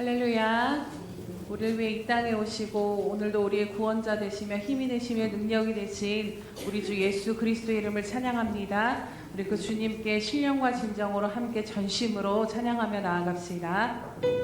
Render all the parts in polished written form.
할렐루야. 우리를 위해 이 땅에 오시고 오늘도 우리의 구원자 되시며 힘이 되시며 능력이 되신 우리 주 예수 그리스도의 이름을 찬양합니다. 우리 그 주님께 신령과 진정으로 함께 전심으로 찬양하며 나아갑시다. 아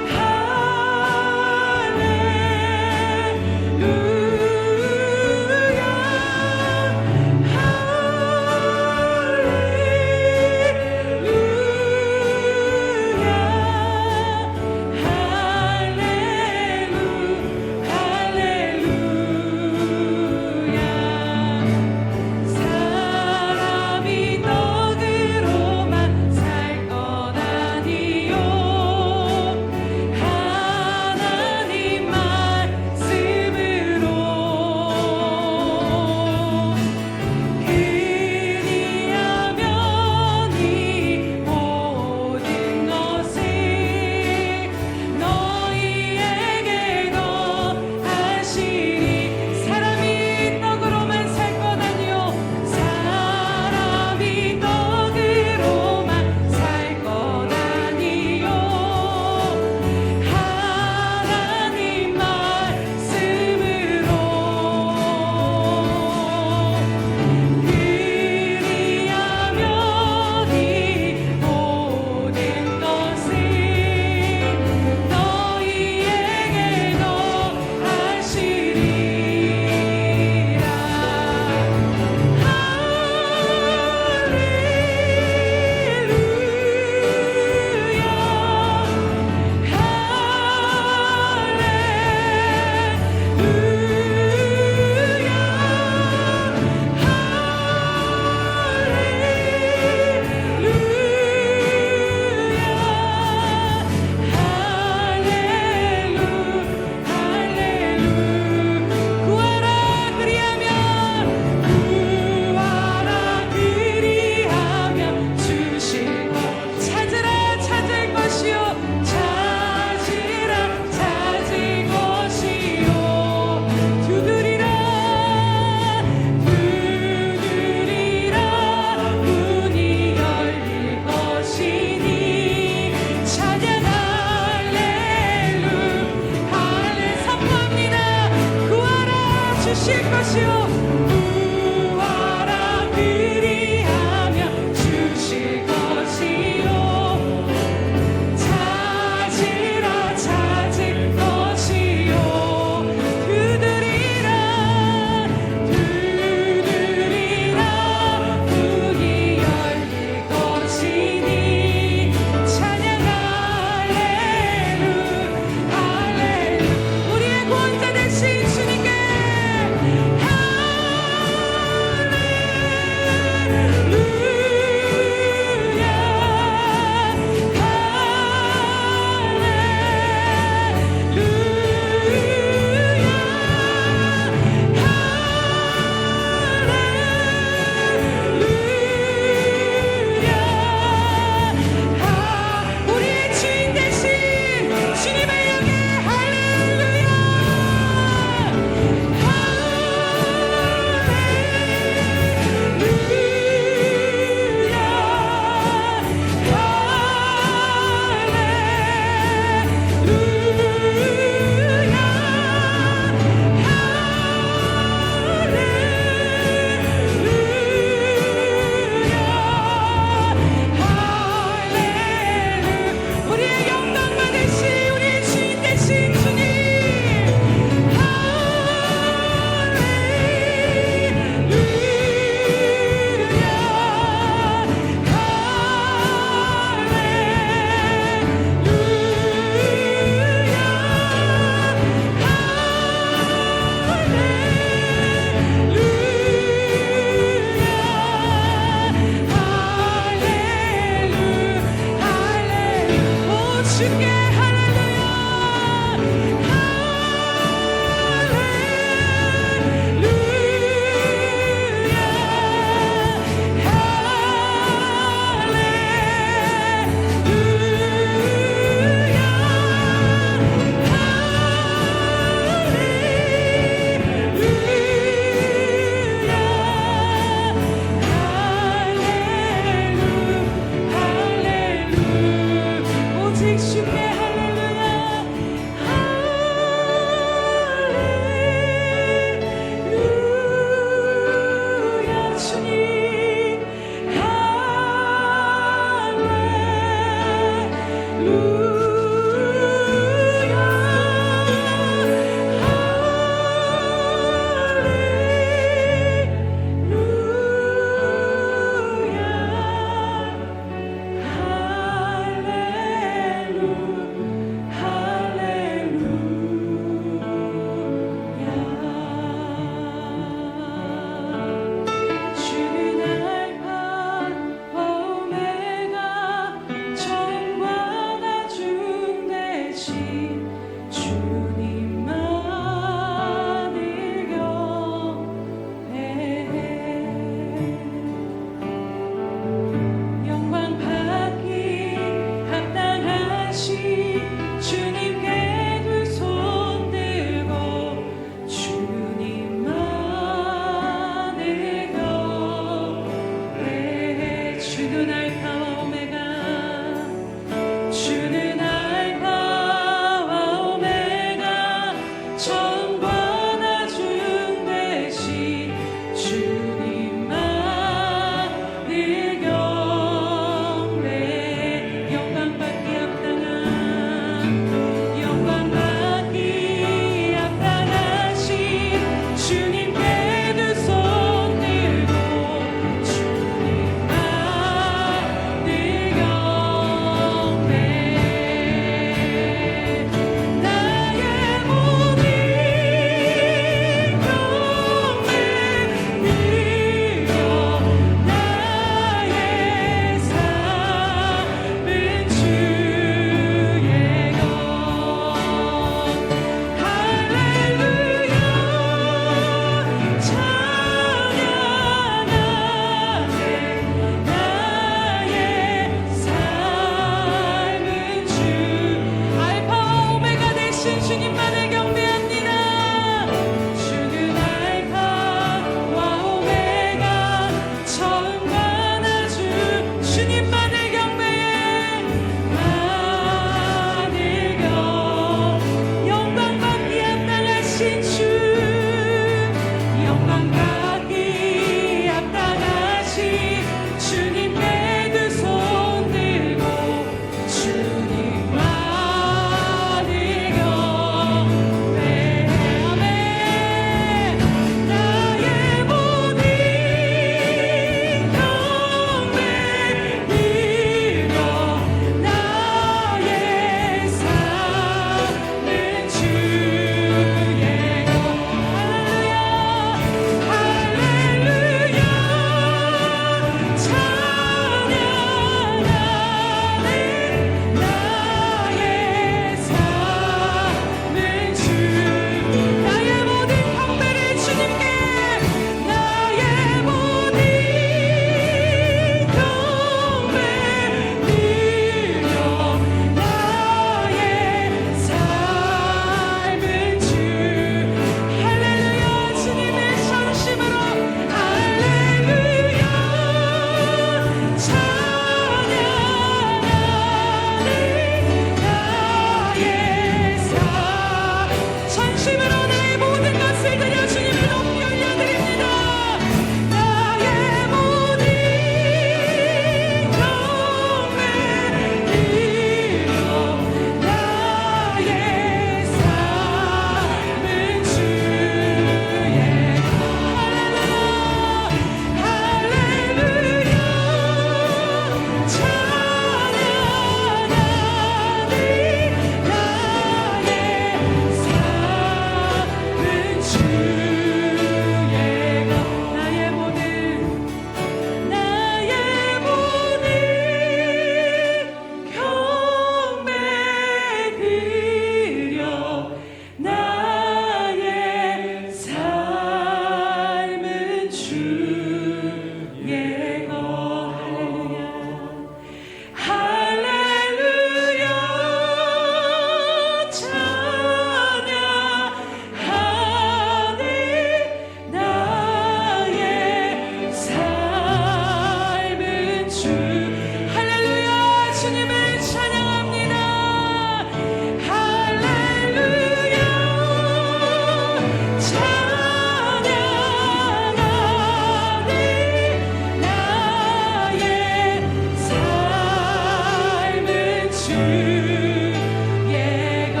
주의 것.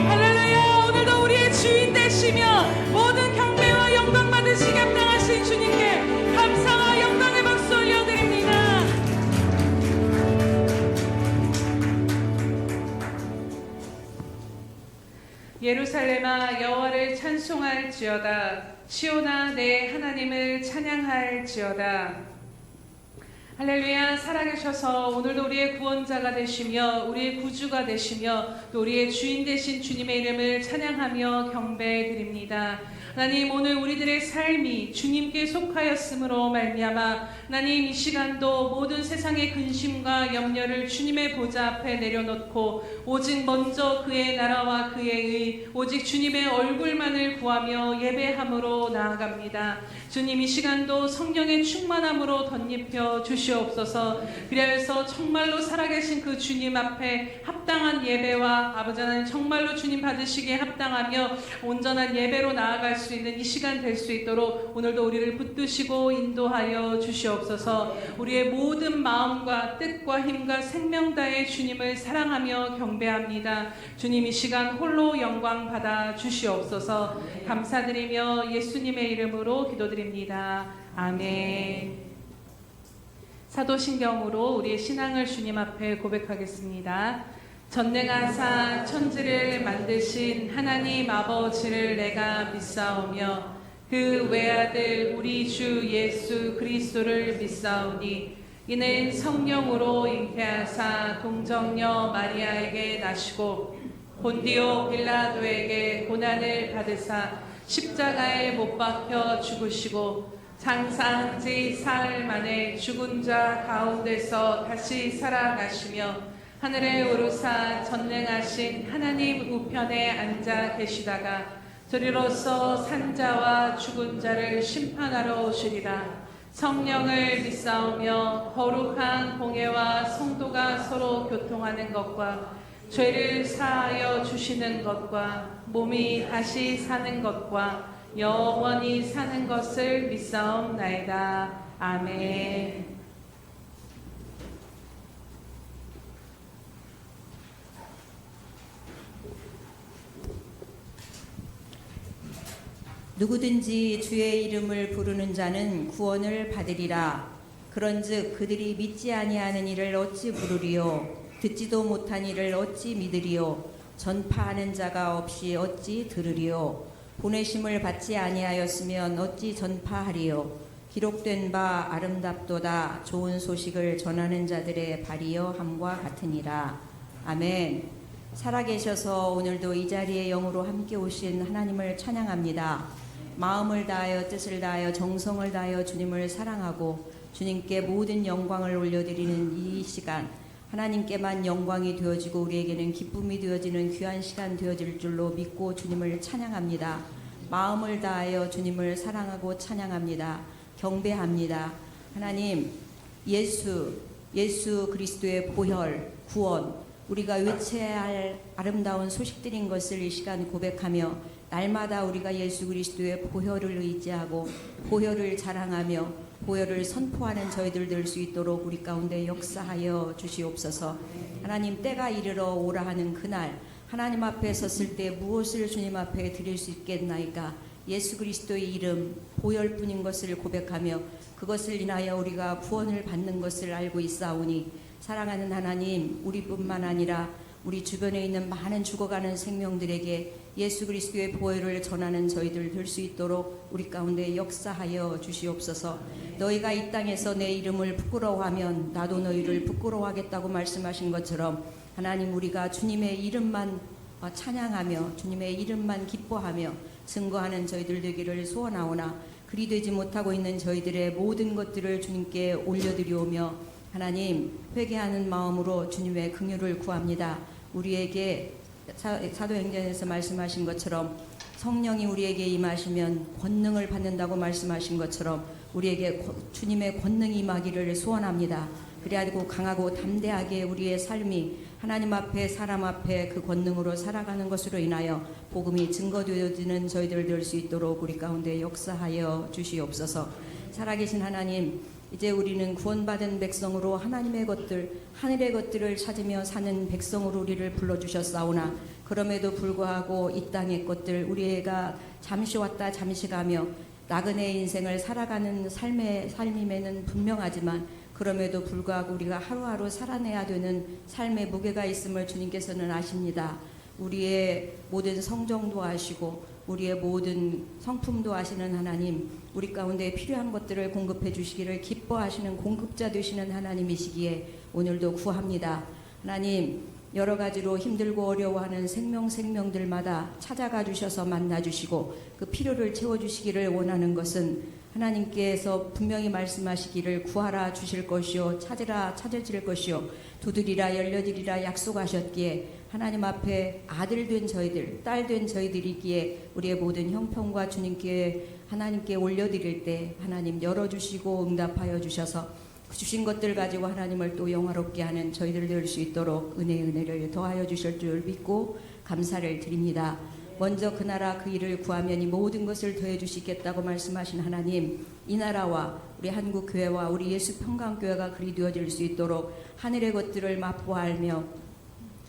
할렐루야. 오늘도 우리의 주인 되시며 모든 경배와 영광 받으시기 합당하신 주님께 감사와 영광의 박수 올려드립니다. 예루살렘아 여호와를 찬송할지어다. 시온아 내 하나님을 찬양할지어다. 할렐루야. 살아계셔서 오늘도 우리의 구원자가 되시며 우리의 구주가 되시며 또 우리의 주인 되신 주님의 이름을 찬양하며 경배드립니다. 하나님, 오늘 우리들의 삶이 주님께 속하였으므로 말미암아 하나님 이 시간도 모든 세상의 근심과 염려를 주님의 보좌 앞에 내려놓고 오직 먼저 그의 나라와 그의 의, 오직 주님의 얼굴만을 구하며 예배함으로 나아갑니다. 주님, 이 시간도 성령의 충만함으로 덧입혀 주시옵소서. 그리하여서 정말로 살아계신 그 주님 앞에 합당한 예배와 아버지 하나님 정말로 주님 받으시기에 합당하며 온전한 예배로 나아갈 수 있는 이 시간 될 수 있도록 오늘도 우리를 붙드시고 인도하여 주시옵소서. 우리의 모든 마음과 뜻과 힘과 생명 다해 주님을 사랑하며 경배합니다. 주님, 이 시간 홀로 영광 받아 주시옵소서. 감사드리며 예수님의 이름으로 기도드립니다. 아멘. 사도신경으로 우리의 신앙을 주님 앞에 고백하겠습니다. 전능하사 천지를 만드신 하나님 아버지를 내가 믿사오며 그 외아들 우리 주 예수 그리스도를 믿사오니 이는 성령으로 잉태하사 동정녀 마리아에게 나시고 본디오 빌라도에게 고난을 받으사 십자가에 못 박혀 죽으시고 장사한 지 사흘 만에 죽은 자 가운데서 다시 살아가시며 하늘에 오르사 전능하신 하나님 우편에 앉아 계시다가 저리로서 산자와 죽은 자를 심판하러 오시리라. 성령을 믿사오며 거룩한 공예와 성도가 서로 교통하는 것과 죄를 사하여 주시는 것과 몸이 다시 사는 것과 영원히 사는 것을 믿사옵나이다. 아멘. 누구든지 주의 이름을 부르는 자는 구원을 받으리라. 그런즉 그들이 믿지 아니하는 이를 어찌 부르리요? 듣지도 못한 이를 어찌 믿으리요? 전파하는 자가 없이 어찌 들으리요? 보내심을 받지 아니하였으면 어찌 전파하리요? 기록된 바 아름답도다. 좋은 소식을 전하는 자들의 발이여 함과 같으니라. 아멘. 살아계셔서 오늘도 이 자리에 영으로 함께 오신 하나님을 찬양합니다. 마음을 다하여 뜻을 다하여 정성을 다하여 주님을 사랑하고 주님께 모든 영광을 올려드리는 이 시간, 하나님께만 영광이 되어지고 우리에게는 기쁨이 되어지는 귀한 시간 되어질 줄로 믿고 주님을 찬양합니다. 마음을 다하여 주님을 사랑하고 찬양합니다. 경배합니다. 하나님, 예수 그리스도의 보혈, 구원, 우리가 외쳐야 할 아름다운 소식들인 것을 이 시간 고백하며 날마다 우리가 예수 그리스도의 보혈을 의지하고 보혈을 자랑하며 보혈을 선포하는 저희들 될 수 있도록 우리 가운데 역사하여 주시옵소서. 하나님, 때가 이르러 오라 하는 그날 하나님 앞에 섰을 때 무엇을 주님 앞에 드릴 수 있겠나이까? 예수 그리스도의 이름 보혈뿐인 것을 고백하며 그것을 인하여 우리가 구원을 받는 것을 알고 있사오니 사랑하는 하나님, 우리뿐만 아니라 우리 주변에 있는 많은 죽어가는 생명들에게 예수 그리스도의 보혈을 전하는 저희들 될 수 있도록 우리 가운데 역사하여 주시옵소서. 너희가 이 땅에서 내 이름을 부끄러워하면 나도 너희를 부끄러워하겠다고 말씀하신 것처럼 하나님, 우리가 주님의 이름만 찬양하며 주님의 이름만 기뻐하며 증거하는 저희들 되기를 소원하오나 그리 되지 못하고 있는 저희들의 모든 것들을 주님께 올려드리오며 하나님, 회개하는 마음으로 주님의 긍휼을 구합니다. 우리에게 사도행전에서 말씀하신 것처럼 성령이 우리에게 임하시면 권능을 받는다고 말씀하신 것처럼 우리에게 주님의 권능이 임하기를 소원합니다. 그래야지고 강하고 담대하게 우리의 삶이 하나님 앞에 사람 앞에 그 권능으로 살아가는 것으로 인하여 복음이 증거되어지는 저희들 될 수 있도록 우리 가운데 역사하여 주시옵소서. 살아계신 하나님, 이제 우리는 구원받은 백성으로 하나님의 것들, 하늘의 것들을 찾으며 사는 백성으로 우리를 불러주셨사오나 그럼에도 불구하고 이 땅의 것들 우리가 잠시 왔다 잠시 가며 나그네 인생을 살아가는 삶임에는 분명하지만 그럼에도 불구하고 우리가 하루하루 살아내야 되는 삶의 무게가 있음을 주님께서는 아십니다. 우리의 모든 성정도 아시고 우리의 모든 성품도 아시는 하나님, 우리 가운데 필요한 것들을 공급해 주시기를 기뻐하시는 공급자 되시는 하나님이시기에 오늘도 구합니다. 하나님, 여러 가지로 힘들고 어려워하는 생명들마다 찾아가 주셔서 만나 주시고 그 필요를 채워 주시기를 원하는 것은 하나님께서 분명히 말씀하시기를 구하라 주실 것이요 찾으라 찾아질 것이요 두드리라 열려지리라 약속하셨기에 하나님 앞에 아들 된 저희들, 딸 된 저희들이기에 우리의 모든 형편과 주님께 하나님께 올려드릴 때 하나님 열어주시고 응답하여 주셔서 주신 것들 가지고 하나님을 또 영화롭게 하는 저희들 될 수 있도록 은혜를 더하여 주실 줄 믿고 감사를 드립니다. 먼저 그 나라 그 일을 구하면 이 모든 것을 더해 주시겠다고 말씀하신 하나님, 이 나라와 우리 한국교회와 우리 예수평강교회가 그리 되어질 수 있도록 하늘의 것들을 맛보알며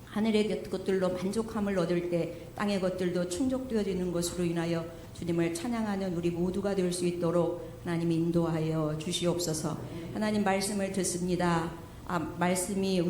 하늘의 것들로 만족함을 얻을 때 땅의 것들도 충족되어지는 것으로 인하여 주님을 찬양하는 우리 모두가 될 수 있도록 하나님 인도하여 주시옵소서. 하나님 말씀을 듣습니다. 말씀이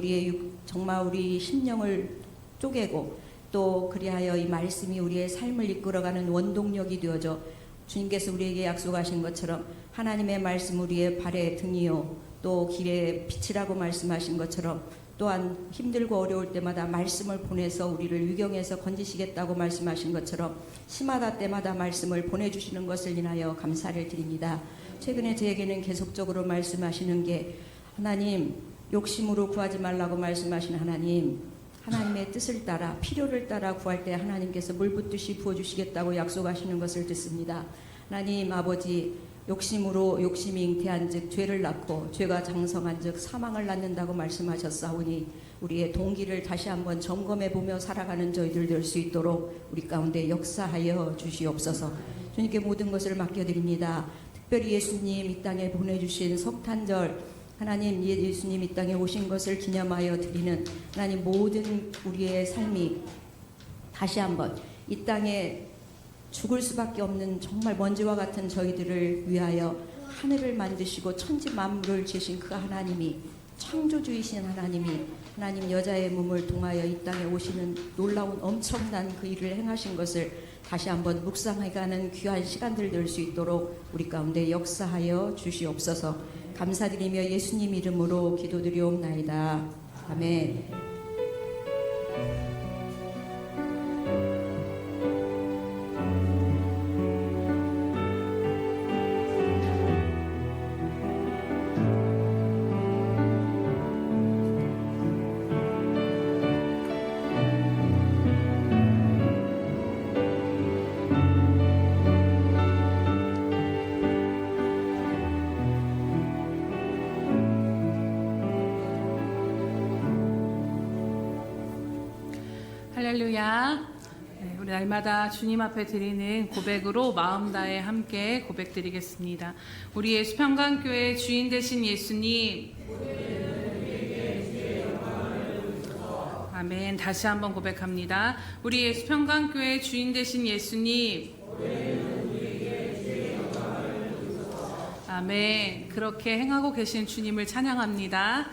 정말 우리 심령을 쪼개고 또 그리하여 이 말씀이 우리의 삶을 이끌어가는 원동력이 되어져 주님께서 우리에게 약속하신 것처럼 하나님의 말씀 우리의 발의 등이요 또 길의 빛이라고 말씀하신 것처럼 또한 힘들고 어려울 때마다 말씀을 보내서 우리를 위경에서 건지시겠다고 말씀하신 것처럼 시마다 때마다 말씀을 보내주시는 것을 인하여 감사를 드립니다. 최근에 저에게는 계속적으로 말씀하시는 게 하나님 욕심으로 구하지 말라고 말씀하신 하나님, 하나님의 뜻을 따라 필요를 따라 구할 때 하나님께서 물 붓듯이 부어주시겠다고 약속하시는 것을 듣습니다. 하나님 아버지, 욕심이 잉태한즉 죄를 낳고 죄가 장성한즉 사망을 낳는다고 말씀하셨사오니 우리의 동기를 다시 한번 점검해보며 살아가는 저희들 될 수 있도록 우리 가운데 역사하여 주시옵소서. 주님께 모든 것을 맡겨드립니다. 특별히 예수님 이 땅에 보내주신 석탄절, 하나님 예수님 이 땅에 오신 것을 기념하여 드리는 하나님 모든 우리의 삶이 다시 한번 이 땅에 죽을 수밖에 없는 정말 먼지와 같은 저희들을 위하여 하늘을 만드시고 천지 만물을 지으신 그 하나님이 창조주이신 하나님이 하나님 여자의 몸을 통하여 이 땅에 오시는 놀라운 엄청난 그 일을 행하신 것을 다시 한번 묵상해가는 귀한 시간들 될 수 있도록 우리 가운데 역사하여 주시옵소서. 감사드리며 예수님 이름으로 기도드리옵나이다. 아멘. 할렐루야. 네, 우리 날마다 주님 앞에 드리는 고백으로 마음 다해 함께 고백드리겠습니다. 우리 예수평강교회 주인 되신 예수님, 아멘. 다시 한번 고백합니다. 우리 예수평강교회 주인 되신 예수님, 아멘. 그렇게 행하고 계신 주님을 찬양합니다.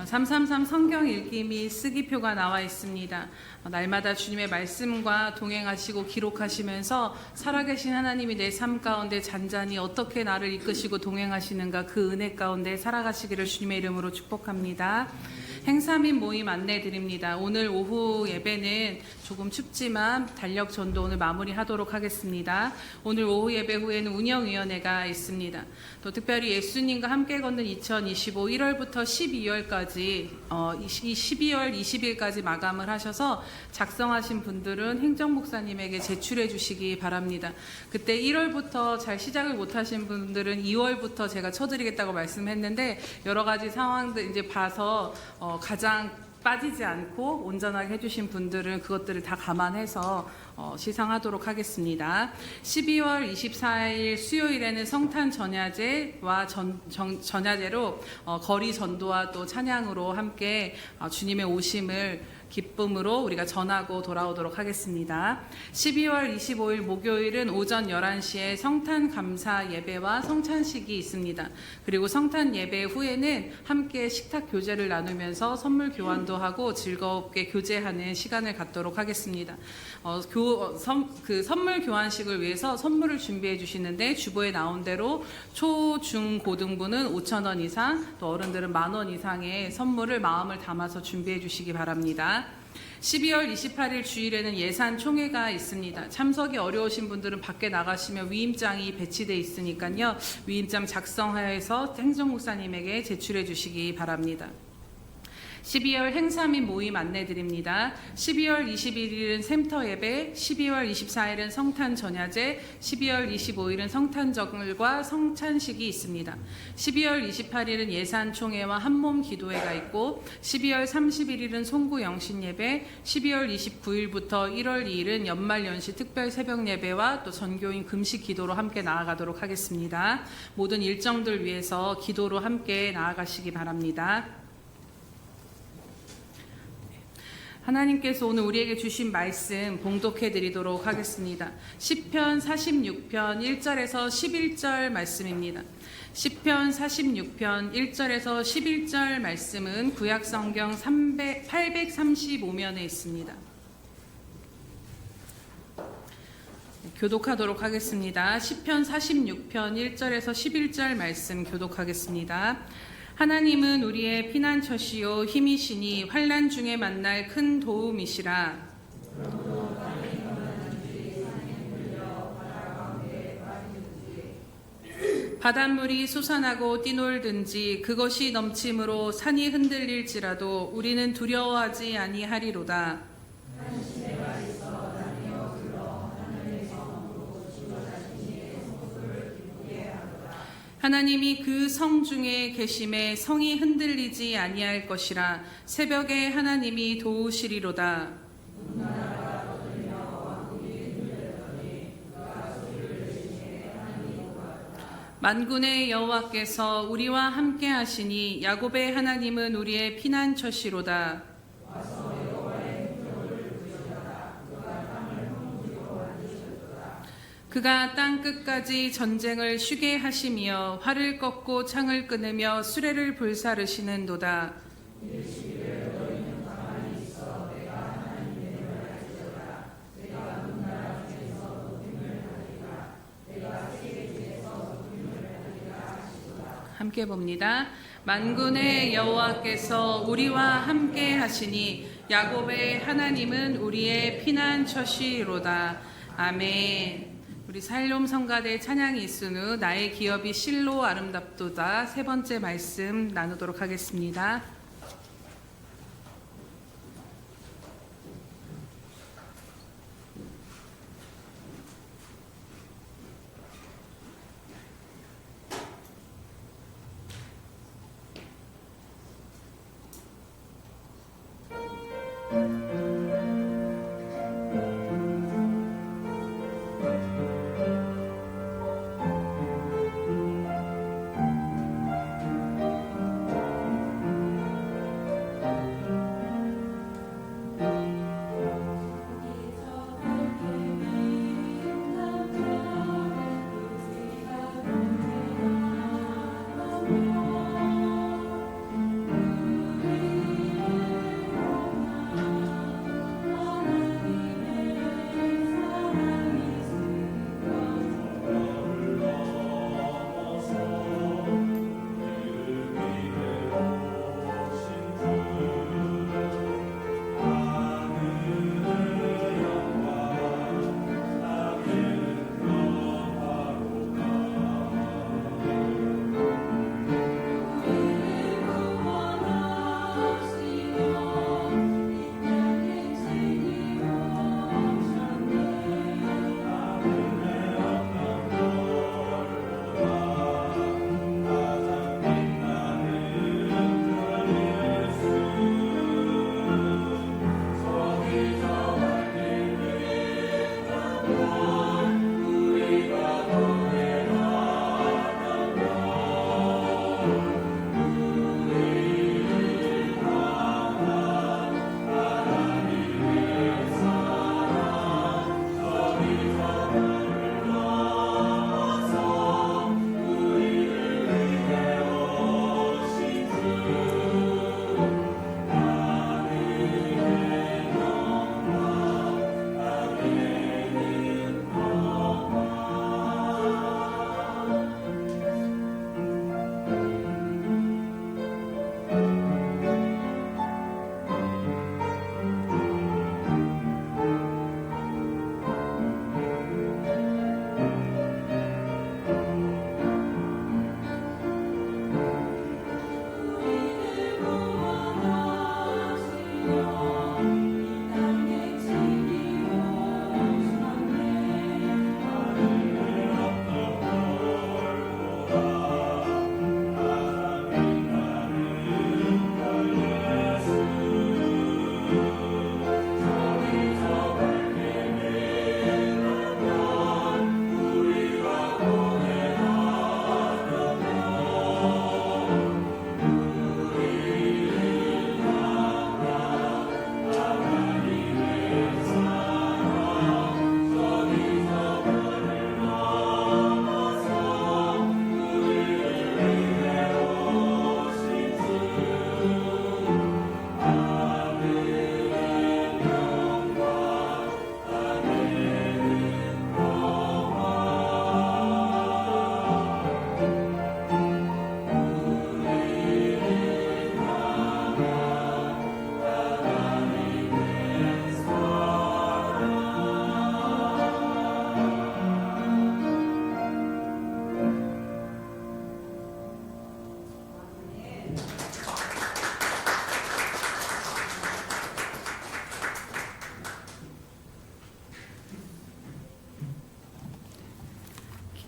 333 성경 읽기 및 쓰기표가 나와 있습니다. 날마다 주님의 말씀과 동행하시고 기록하시면서 살아계신 하나님이 내 삶 가운데 잔잔히 어떻게 나를 이끄시고 동행하시는가 그 은혜 가운데 살아가시기를 주님의 이름으로 축복합니다. 행사 및 모임 안내 드립니다. 오늘 오후 예배는 조금 춥지만 달력 전도 오늘 마무리하도록 하겠습니다. 오늘 오후 예배 후에는 운영위원회가 있습니다. 또 특별히 예수님과 함께 걷는 2025 1월부터 12월까지 12월 20일까지 마감을 하셔서 작성하신 분들은 행정목사님에게 제출해 주시기 바랍니다. 그때 1월부터 잘 시작을 못하신 분들은 2월부터 제가 쳐드리겠다고 말씀했는데 여러 가지 상황들 이제 봐서 가장 빠지지 않고 온전하게 해주신 분들은 그것들을 다 감안해서 시상하도록 하겠습니다. 12월 24일 수요일에는 성탄 전야제와 전야제로 거리 전도와 또 찬양으로 함께 주님의 오심을 기쁨으로 우리가 전하고 돌아오도록 하겠습니다. 12월 25일 목요일은 오전 11시에 성탄 감사 예배와 성찬식이 있습니다. 그리고 성탄 예배 후에는 함께 식탁 교제를 나누면서 선물 교환도 하고 즐겁게 교제하는 시간을 갖도록 하겠습니다. 그 선물 교환식을 위해서 선물을 준비해 주시는데 주보에 나온 대로 초, 중, 고등부는 5,000원 이상, 또 어른들은 10,000원 이상의 선물을 마음을 담아서 준비해 주시기 바랍니다. 12월 28일 주일에는 예산 총회가 있습니다. 참석이 어려우신 분들은 밖에 나가시면 위임장이 배치되어 있으니까요. 위임장 작성하여서 행정목사님에게 제출해 주시기 바랍니다. 12월 행사 및 모임 안내드립니다. 12월 21일은 샘터 예배, 12월 24일은 성탄 전야제, 12월 25일은 성탄절과 성찬식이 있습니다. 12월 28일은 예산 총회와 한몸 기도회가 있고 12월 31일은 송구 영신 예배, 12월 29일부터 1월 2일은 연말 연시 특별 새벽 예배와 또 전교인 금식 기도로 함께 나아가도록 하겠습니다. 모든 일정들 위해서 기도로 함께 나아가시기 바랍니다. 하나님께서 오늘 우리에게 주신 말씀 봉독해 드리도록 하겠습니다. 시편 46편 1절에서 11절 말씀입니다. 시편 46편 1절에서 11절 말씀은 구약성경 835면에 있습니다. 교독하도록 하겠습니다. 시편 46편 1절에서 11절 말씀 교독하겠습니다. 하나님은 우리의 피난처시요 힘이시니 환난 중에 만날 큰 도움이시라. 바닷물이 솟아나고 뛰놀든지 그것이 넘침으로 산이 흔들릴지라도 우리는 두려워하지 아니하리로다. 하나님이 그 성 중에 계심에 성이 흔들리지 아니할 것이라. 새벽에 하나님이 도우시리로다. 만군의 여호와께서 우리와 함께 하시니 야곱의 하나님은 우리의 피난처시로다. 그가 땅 끝까지 전쟁을 쉬게 하시며 활을 꺾고 창을 끊으며 수레를 불사르시는도다. 함께 봅니다. 만군의 여호와께서 우리와 함께 하시니 야곱의 하나님은 우리의 피난처시로다. 아멘. 우리 살롬 성가대 찬양이 있은 후 나의 기업이 실로 아름답도다 세 번째 말씀 나누도록 하겠습니다.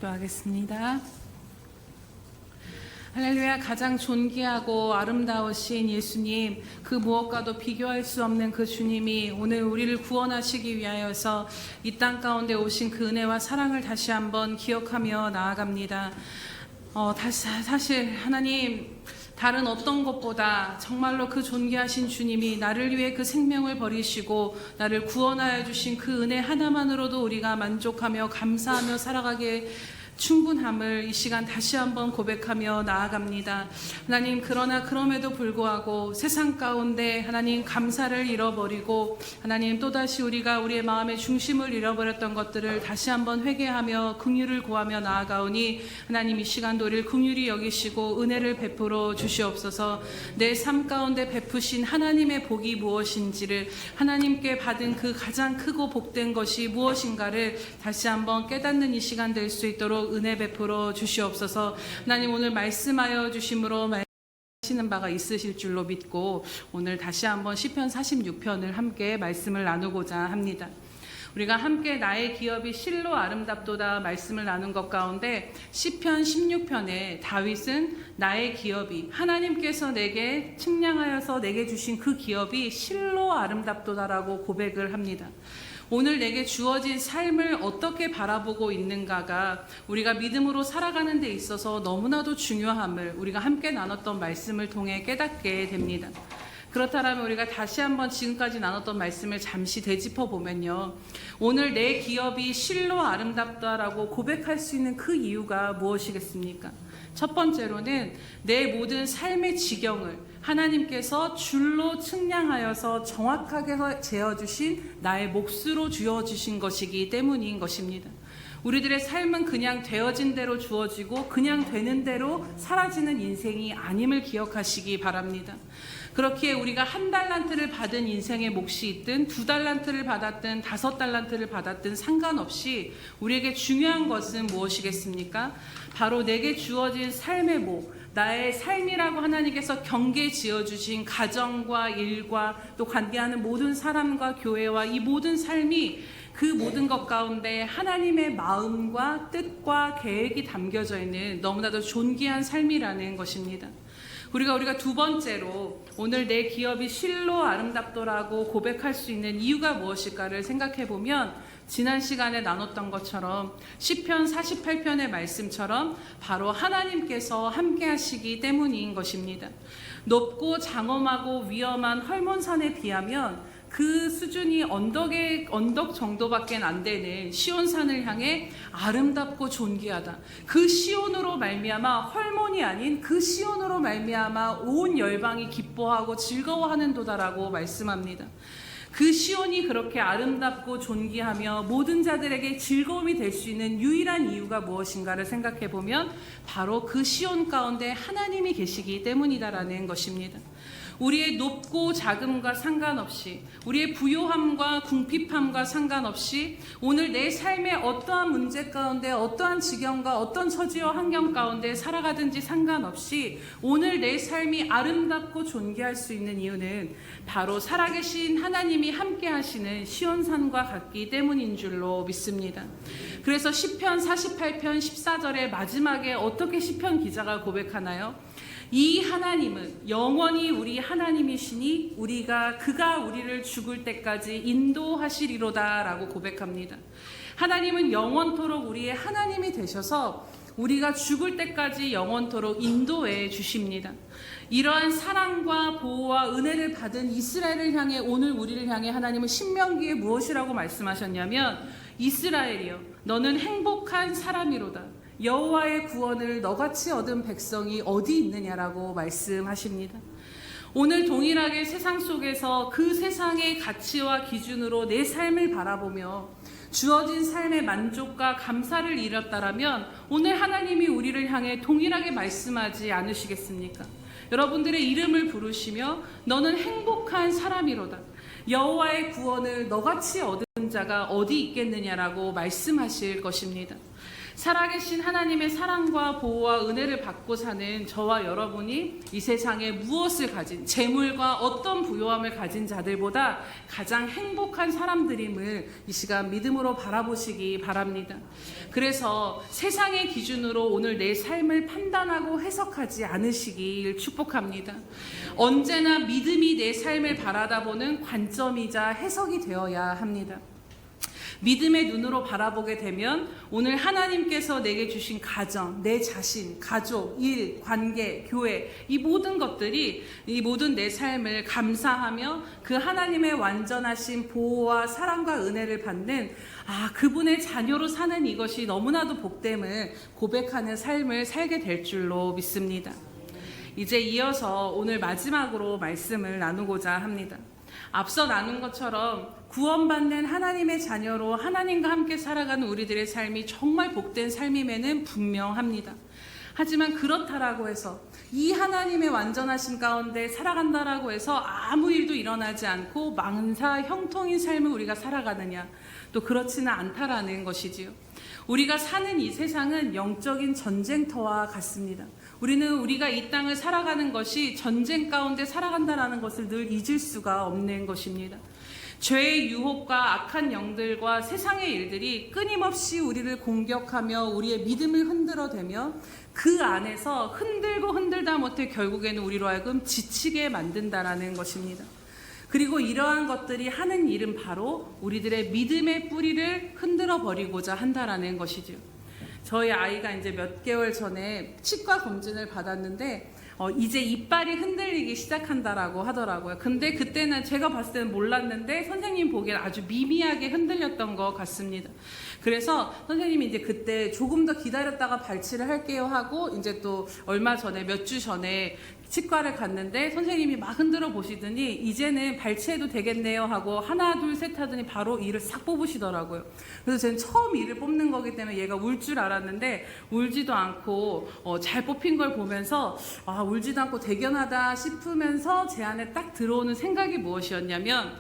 기도하겠습니다. 할렐루야. 가장 존귀하고 아름다우신 예수님, 그 무엇과도 비교할 수 없는 그 주님이 오늘 우리를 구원하시기 위하여서 이 땅 가운데 오신 그 은혜와 사랑을 다시 한번 기억하며 나아갑니다. 사실 하나님, 다른 어떤 것보다 정말로 그 존귀하신 주님이 나를 위해 그 생명을 버리시고 나를 구원하여 주신 그 은혜 하나만으로도 우리가 만족하며 감사하며 살아가게 충분함을 이 시간 다시 한번 고백하며 나아갑니다. 하나님, 그러나 그럼에도 불구하고 세상 가운데 하나님 감사를 잃어버리고 하나님 또다시 우리가 우리의 마음의 중심을 잃어버렸던 것들을 다시 한번 회개하며 긍휼을 구하며 나아가오니 하나님 이 시간도 우리를 긍휼히 여기시고 은혜를 베풀어 주시옵소서. 내 삶 가운데 베푸신 하나님의 복이 무엇인지를, 하나님께 받은 그 가장 크고 복된 것이 무엇인가를 다시 한번 깨닫는 이 시간 될 수 있도록 은혜 베풀어 주시옵소서. 하나님, 오늘 말씀하여 주심으로 하시는 바가 있으실 줄로 믿고 오늘 다시 한번 시편 46편을 함께 말씀을 나누고자 합니다. 우리가 함께 나의 기업이 실로 아름답도다 말씀을 나눈 것 가운데 시편 16편에 다윗은 나의 기업이, 하나님께서 내게 측량하여서 내게 주신 그 기업이 실로 아름답도다라고 고백을 합니다. 오늘 내게 주어진 삶을 어떻게 바라보고 있는가가 우리가 믿음으로 살아가는 데 있어서 너무나도 중요함을 우리가 함께 나눴던 말씀을 통해 깨닫게 됩니다. 그렇다면 우리가 다시 한번 지금까지 나눴던 말씀을 잠시 되짚어 보면요, 오늘 내 기업이 실로 아름답다라고 고백할 수 있는 그 이유가 무엇이겠습니까? 첫 번째로는 내 모든 삶의 지경을 하나님께서 줄로 측량하여서 정확하게 재어주신 나의 몫으로 주어주신 것이기 때문인 것입니다. 우리들의 삶은 그냥 되어진 대로 주어지고 그냥 되는 대로 사라지는 인생이 아님을 기억하시기 바랍니다. 그렇기에 우리가 1달란트를 받은 인생의 몫이 있든 2달란트를 받았든 5달란트를 받았든 상관없이 우리에게 중요한 것은 무엇이겠습니까? 바로 내게 주어진 삶의 목, 나의 삶이라고 하나님께서 경계 지어주신 가정과 일과 또 관계하는 모든 사람과 교회와 이 모든 삶이 그 모든 것 가운데 하나님의 마음과 뜻과 계획이 담겨져 있는 너무나도 존귀한 삶이라는 것입니다. 우리가 두 번째로 오늘 내 기업이 실로 아름답도라고 고백할 수 있는 이유가 무엇일까를 생각해 보면 지난 시간에 나눴던 것처럼 시편 48편의 말씀처럼 바로 하나님께서 함께 하시기 때문인 것입니다. 높고 장엄하고 위험한 헐몬산에 비하면 그 수준이 언덕 정도밖에 안 되는 시온산을 향해 아름답고 존귀하다. 그 시온으로 말미암아, 헐몬이 아닌 그 시온으로 말미암아 온 열방이 기뻐하고 즐거워하는 도다라고 말씀합니다. 그 시온이 그렇게 아름답고 존귀하며 모든 자들에게 즐거움이 될 수 있는 유일한 이유가 무엇인가를 생각해 보면 바로 그 시온 가운데 하나님이 계시기 때문이다라는 것입니다. 우리의 높고 작음과 상관없이, 우리의 부요함과 궁핍함과 상관없이 오늘 내 삶의 어떠한 문제 가운데 어떠한 지경과 어떤 처지와 환경 가운데 살아가든지 상관없이 오늘 내 삶이 아름답고 존귀할 수 있는 이유는 바로 살아계신 하나님이 함께 하시는 시온산과 같기 때문인 줄로 믿습니다. 그래서 시편 48편 14절의 마지막에 어떻게 시편 기자가 고백하나요? 이 하나님은 영원히 우리 하나님이시니 그가 우리를 죽을 때까지 인도하시리로다 라고 고백합니다. 하나님은 영원토록 우리의 하나님이 되셔서 우리가 죽을 때까지 영원토록 인도해 주십니다. 이러한 사랑과 보호와 은혜를 받은 이스라엘을 향해 오늘 우리를 향해 하나님은 신명기에 무엇이라고 말씀하셨냐면 이스라엘이여 너는 행복한 사람이로다. 여호와의 구원을 너같이 얻은 백성이 어디 있느냐라고 말씀하십니다. 오늘 동일하게 세상 속에서 그 세상의 가치와 기준으로 내 삶을 바라보며 주어진 삶의 만족과 감사를 잃었다라면 오늘 하나님이 우리를 향해 동일하게 말씀하지 않으시겠습니까? 여러분들의 이름을 부르시며 너는 행복한 사람이로다. 여호와의 구원을 너같이 얻은 자가 어디 있겠느냐라고 말씀하실 것입니다. 살아계신 하나님의 사랑과 보호와 은혜를 받고 사는 저와 여러분이 이 세상에 무엇을 가진, 재물과 어떤 부요함을 가진 자들보다 가장 행복한 사람들임을 이 시간 믿음으로 바라보시기 바랍니다. 그래서 세상의 기준으로 오늘 내 삶을 판단하고 해석하지 않으시길 축복합니다. 언제나 믿음이 내 삶을 바라다보는 관점이자 해석이 되어야 합니다. 믿음의 눈으로 바라보게 되면 오늘 하나님께서 내게 주신 가정, 내 자신, 가족, 일, 관계, 교회, 이 모든 것들이, 이 모든 내 삶을 감사하며 그 하나님의 완전하신 보호와 사랑과 은혜를 받는 그분의 자녀로 사는 이것이 너무나도 복됨을 고백하는 삶을 살게 될 줄로 믿습니다. 이제 이어서 오늘 마지막으로 말씀을 나누고자 합니다. 앞서 나눈 것처럼 구원받는 하나님의 자녀로 하나님과 함께 살아가는 우리들의 삶이 정말 복된 삶임에는 분명합니다. 하지만 그렇다라고 해서 이 하나님의 완전하심 가운데 살아간다라고 해서 아무 일도 일어나지 않고 만사 형통인 삶을 우리가 살아가느냐, 또 그렇지는 않다라는 것이지요. 우리가 사는 이 세상은 영적인 전쟁터와 같습니다. 우리가 이 땅을 살아가는 것이 전쟁 가운데 살아간다라는 것을 늘 잊을 수가 없는 것입니다. 죄의 유혹과 악한 영들과 세상의 일들이 끊임없이 우리를 공격하며 우리의 믿음을 흔들어대며 그 안에서 흔들고 흔들다 못해 결국에는 우리로 하여금 지치게 만든다라는 것입니다. 그리고 이러한 것들이 하는 일은 바로 우리들의 믿음의 뿌리를 흔들어 버리고자 한다라는 것이죠. 저희 아이가 이제 몇 개월 전에 치과 검진을 받았는데 이제 이빨이 흔들리기 시작한다라고 하더라고요. 근데 그때는 제가 봤을 때는 몰랐는데 선생님 보기엔 아주 미미하게 흔들렸던 것 같습니다. 그래서 선생님이 이제 그때 조금 더 기다렸다가 발치를 할게요 하고 이제 또 얼마 전에 몇 주 전에 치과를 갔는데 선생님이 막 흔들어 보시더니 이제는 발치해도 되겠네요 하고 하나 둘 셋 하더니 바로 이를 싹 뽑으시더라고요. 그래서 저는 처음 이를 뽑는 거기 때문에 얘가 울 줄 알았는데 울지도 않고 잘 뽑힌 걸 보면서 울지도 않고 대견하다 싶으면서 제 안에 딱 들어오는 생각이 무엇이었냐면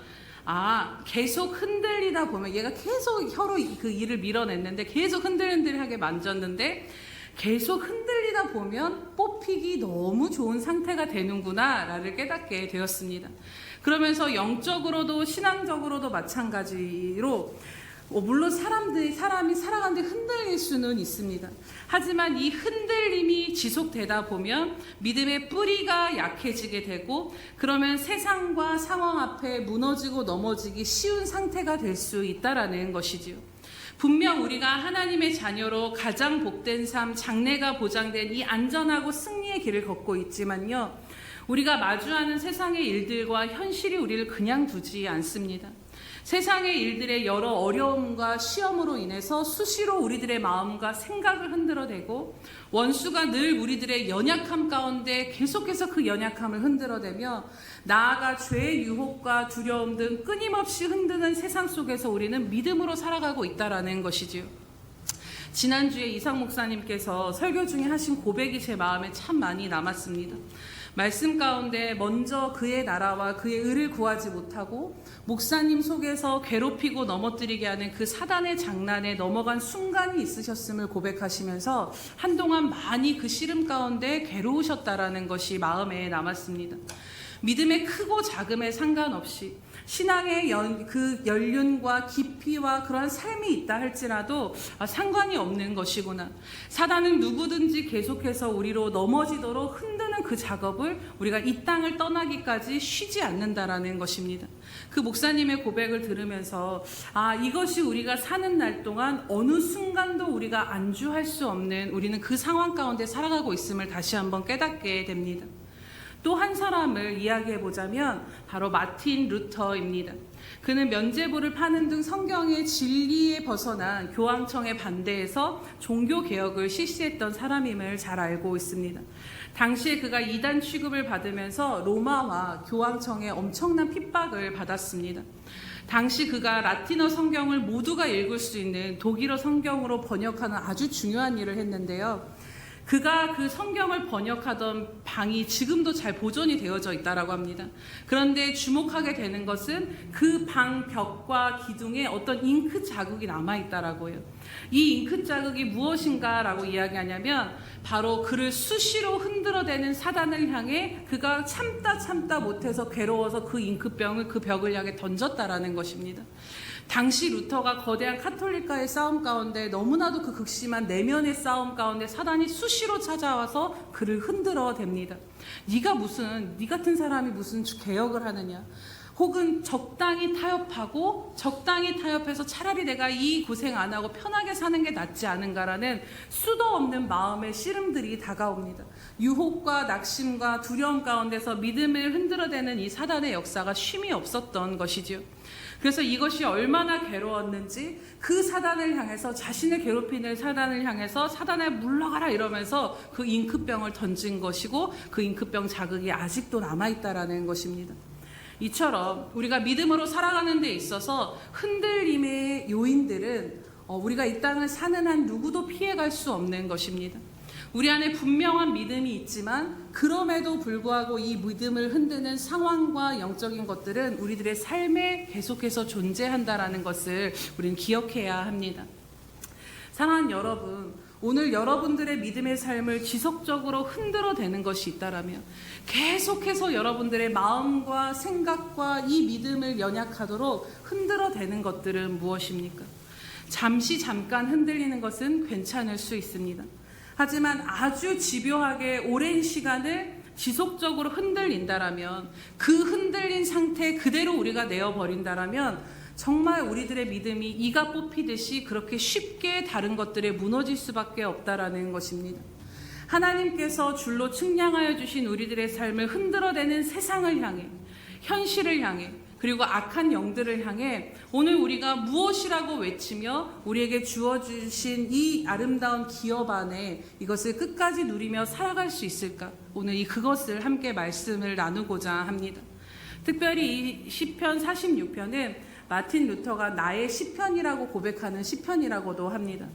계속 흔들리다 보면 얘가 계속 혀로 그 이를 밀어냈는데 계속 흔들흔들하게 만졌는데 계속 흔들리다 보면 뽑히기 너무 좋은 상태가 되는구나 라를 깨닫게 되었습니다. 그러면서 영적으로도 신앙적으로도 마찬가지로 물론 사람이 살아가는데 흔들릴 수는 있습니다. 하지만 이 흔들림이 지속되다 보면 믿음의 뿌리가 약해지게 되고 그러면 세상과 상황 앞에 무너지고 넘어지기 쉬운 상태가 될 수 있다라는 것이지요. 분명 우리가 하나님의 자녀로 가장 복된 삶, 장래가 보장된 이 안전하고 승리의 길을 걷고 있지만요, 우리가 마주하는 세상의 일들과 현실이 우리를 그냥 두지 않습니다. 세상의 일들의 여러 어려움과 시험으로 인해서 수시로 우리들의 마음과 생각을 흔들어대고 원수가 늘 우리들의 연약함 가운데 계속해서 그 연약함을 흔들어대며 나아가 죄의 유혹과 두려움 등 끊임없이 흔드는 세상 속에서 우리는 믿음으로 살아가고 있다라는 것이지요. 지난주에 이상 목사님께서 설교 중에 하신 고백이 제 마음에 참 많이 남았습니다. 말씀 가운데 먼저 그의 나라와 그의 의를 구하지 못하고 목사님 속에서 괴롭히고 넘어뜨리게 하는 그 사단의 장난에 넘어간 순간이 있으셨음을 고백하시면서 한동안 많이 그 시름 가운데 괴로우셨다라는 것이 마음에 남았습니다. 믿음의 크고 작음에 상관없이 신앙의 그 연륜과 깊이와 그러한 삶이 있다 할지라도 상관이 없는 것이구나. 사단은 누구든지 계속해서 우리로 넘어지도록 흔드는 그 작업을 우리가 이 땅을 떠나기까지 쉬지 않는다라는 것입니다. 그 목사님의 고백을 들으면서 이것이 우리가 사는 날 동안 어느 순간도 우리가 안주할 수 없는 우리는 그 상황 가운데 살아가고 있음을 다시 한번 깨닫게 됩니다. 또 한 사람을 이야기해보자면 바로 마틴 루터입니다. 그는 면죄부를 파는 등 성경의 진리에 벗어난 교황청의 반대에서 종교개혁을 실시했던 사람임을 잘 알고 있습니다. 당시에 그가 이단 취급을 받으면서 로마와 교황청의 엄청난 핍박을 받았습니다. 당시 그가 라틴어 성경을 모두가 읽을 수 있는 독일어 성경으로 번역하는 아주 중요한 일을 했는데요. 그가 그 성경을 번역하던 방이 지금도 잘 보존이 되어져 있다라고 합니다. 그런데 주목하게 되는 것은 그 방 벽과 기둥에 어떤 잉크 자국이 남아있다라고 해요. 이 잉크 자국이 무엇인가라고 이야기하냐면 바로 그를 수시로 흔들어대는 사단을 향해 그가 참다 못해서 괴로워서 그 잉크병을 그 벽을 향해 던졌다라는 것입니다. 당시 루터가 거대한 카톨릭과의 싸움 가운데 너무나도 그 극심한 내면의 싸움 가운데 사단이 수시로 찾아와서 그를 흔들어 댑니다. 네 같은 사람이 무슨 개혁을 하느냐, 혹은 적당히 타협해서 차라리 내가 이 고생 안 하고 편하게 사는 게 낫지 않은가라는 수도 없는 마음의 씨름들이 다가옵니다. 유혹과 낙심과 두려움 가운데서 믿음을 흔들어대는 이 사단의 역사가 쉼이 없었던 것이지요. 그래서 이것이 얼마나 괴로웠는지 그 사단을 향해서, 자신을 괴롭히는 사단을 향해서 사단아 물러가라 이러면서 그 잉크병을 던진 것이고, 그 잉크병 자극이 아직도 남아있다라는 것입니다. 이처럼 우리가 믿음으로 살아가는 데 있어서 흔들림의 요인들은 우리가 이 땅을 사는 한 누구도 피해갈 수 없는 것입니다. 우리 안에 분명한 믿음이 있지만 그럼에도 불구하고 이 믿음을 흔드는 상황과 영적인 것들은 우리들의 삶에 계속해서 존재한다라는 것을 우리는 기억해야 합니다. 사랑하는 여러분, 오늘 여러분들의 믿음의 삶을 지속적으로 흔들어대는 것이 있다라면, 계속해서 여러분들의 마음과 생각과 이 믿음을 연약하도록 흔들어대는 것들은 무엇입니까? 잠깐 흔들리는 것은 괜찮을 수 있습니다. 하지만 아주 집요하게 오랜 시간을 지속적으로 흔들린다라면, 그 흔들린 상태 그대로 우리가 내어버린다라면 정말 우리들의 믿음이 이가 뽑히듯이 그렇게 쉽게 다른 것들에 무너질 수밖에 없다라는 것입니다. 하나님께서 줄로 측량하여 주신 우리들의 삶을 흔들어대는 세상을 향해, 현실을 향해, 그리고 악한 영들을 향해 오늘 우리가 무엇이라고 외치며 우리에게 주어주신 이 아름다운 기업 안에 이것을 끝까지 누리며 살아갈 수 있을까? 오늘 그것을 함께 말씀을 나누고자 합니다. 특별히 이 시편 46편은 마틴 루터가 나의 시편이라고 고백하는 시편이라고도 합니다.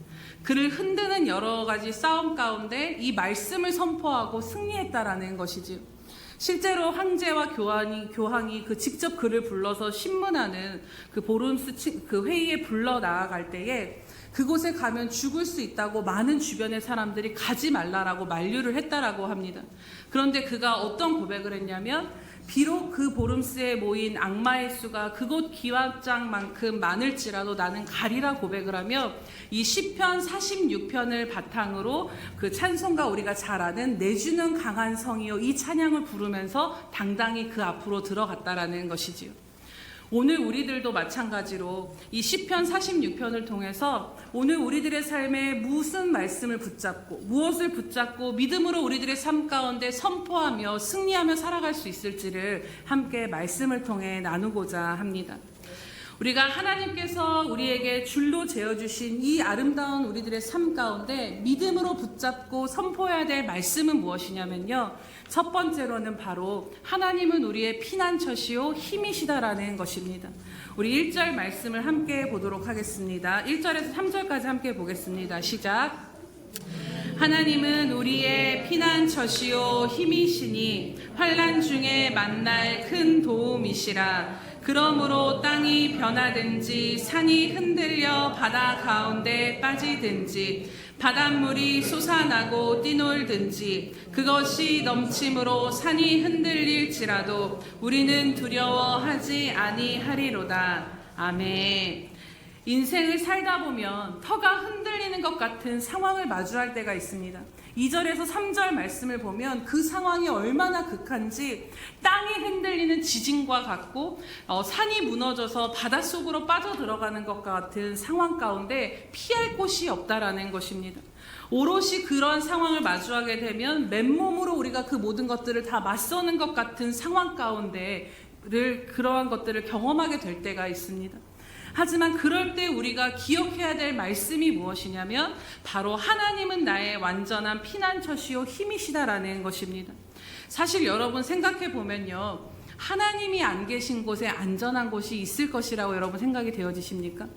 그를 흔드는 여러 가지 싸움 가운데 이 말씀을 선포하고 승리했다라는 것이지요. 실제로 황제와 교황이 그 직접 그를 불러서 신문하는 그 보름스 그 회의에 불러 나아갈 때에 그곳에 가면 죽을 수 있다고 많은 주변의 사람들이 가지 말라라고 만류를 했다라고 합니다. 그런데 그가 어떤 고백을 했냐면, 비록 그 보름스에 모인 악마의 수가 그곳 기와장만큼 많을지라도 나는 가리라 고백을 하며 이 시편 46편을 바탕으로 그 찬송가, 우리가 잘 아는 내주는 강한 성이요 이 찬양을 부르면서 당당히 그 앞으로 들어갔다라는 것이지요. 오늘 우리들도 마찬가지로 이 시편 46편을 통해서 오늘 우리들의 삶에 무슨 말씀을 붙잡고 무엇을 붙잡고 믿음으로 우리들의 삶 가운데 선포하며 승리하며 살아갈 수 있을지를 함께 말씀을 통해 나누고자 합니다. 우리가 하나님께서 우리에게 줄로 재어주신 이 아름다운 우리들의 삶 가운데 믿음으로 붙잡고 선포해야 될 말씀은 무엇이냐면요, 첫 번째로는 바로 하나님은 우리의 피난처시요 힘이시다라는 것입니다. 우리 1절 말씀을 함께 보도록 하겠습니다. 1절에서 3절까지 함께 보겠습니다. 시작. 하나님은 우리의 피난처시요 힘이시니 환난 중에 만날 큰 도움이시라. 그러므로 땅이 변하든지 산이 흔들려 바다 가운데 빠지든지 바닷물이 솟아나고 뛰놀든지 그것이 넘침으로 산이 흔들릴지라도 우리는 두려워하지 아니하리로다. 아멘. 인생을 살다 보면 터가 흔들리는 것 같은 상황을 마주할 때가 있습니다. 2절에서 3절 말씀을 보면 그 상황이 얼마나 극한지 땅이 흔들리는 지진과 같고 산이 무너져서 바닷속으로 빠져들어가는 것과 같은 상황 가운데 피할 곳이 없다라는 것입니다. 오롯이 그런 상황을 마주하게 되면 맨몸으로 우리가 그 모든 것들을 다 맞서는 것 같은 상황 가운데 그러한 것들을 경험하게 될 때가 있습니다. 하지만 그럴 때 우리가 기억해야 될 말씀이 무엇이냐면 바로 하나님은 나의 완전한 피난처시요 힘이시다라는 것입니다. 사실 여러분 생각해 보면요, 하나님이 안 계신 곳에 안전한 곳이 있을 것이라고 여러분 생각이 되어지십니까?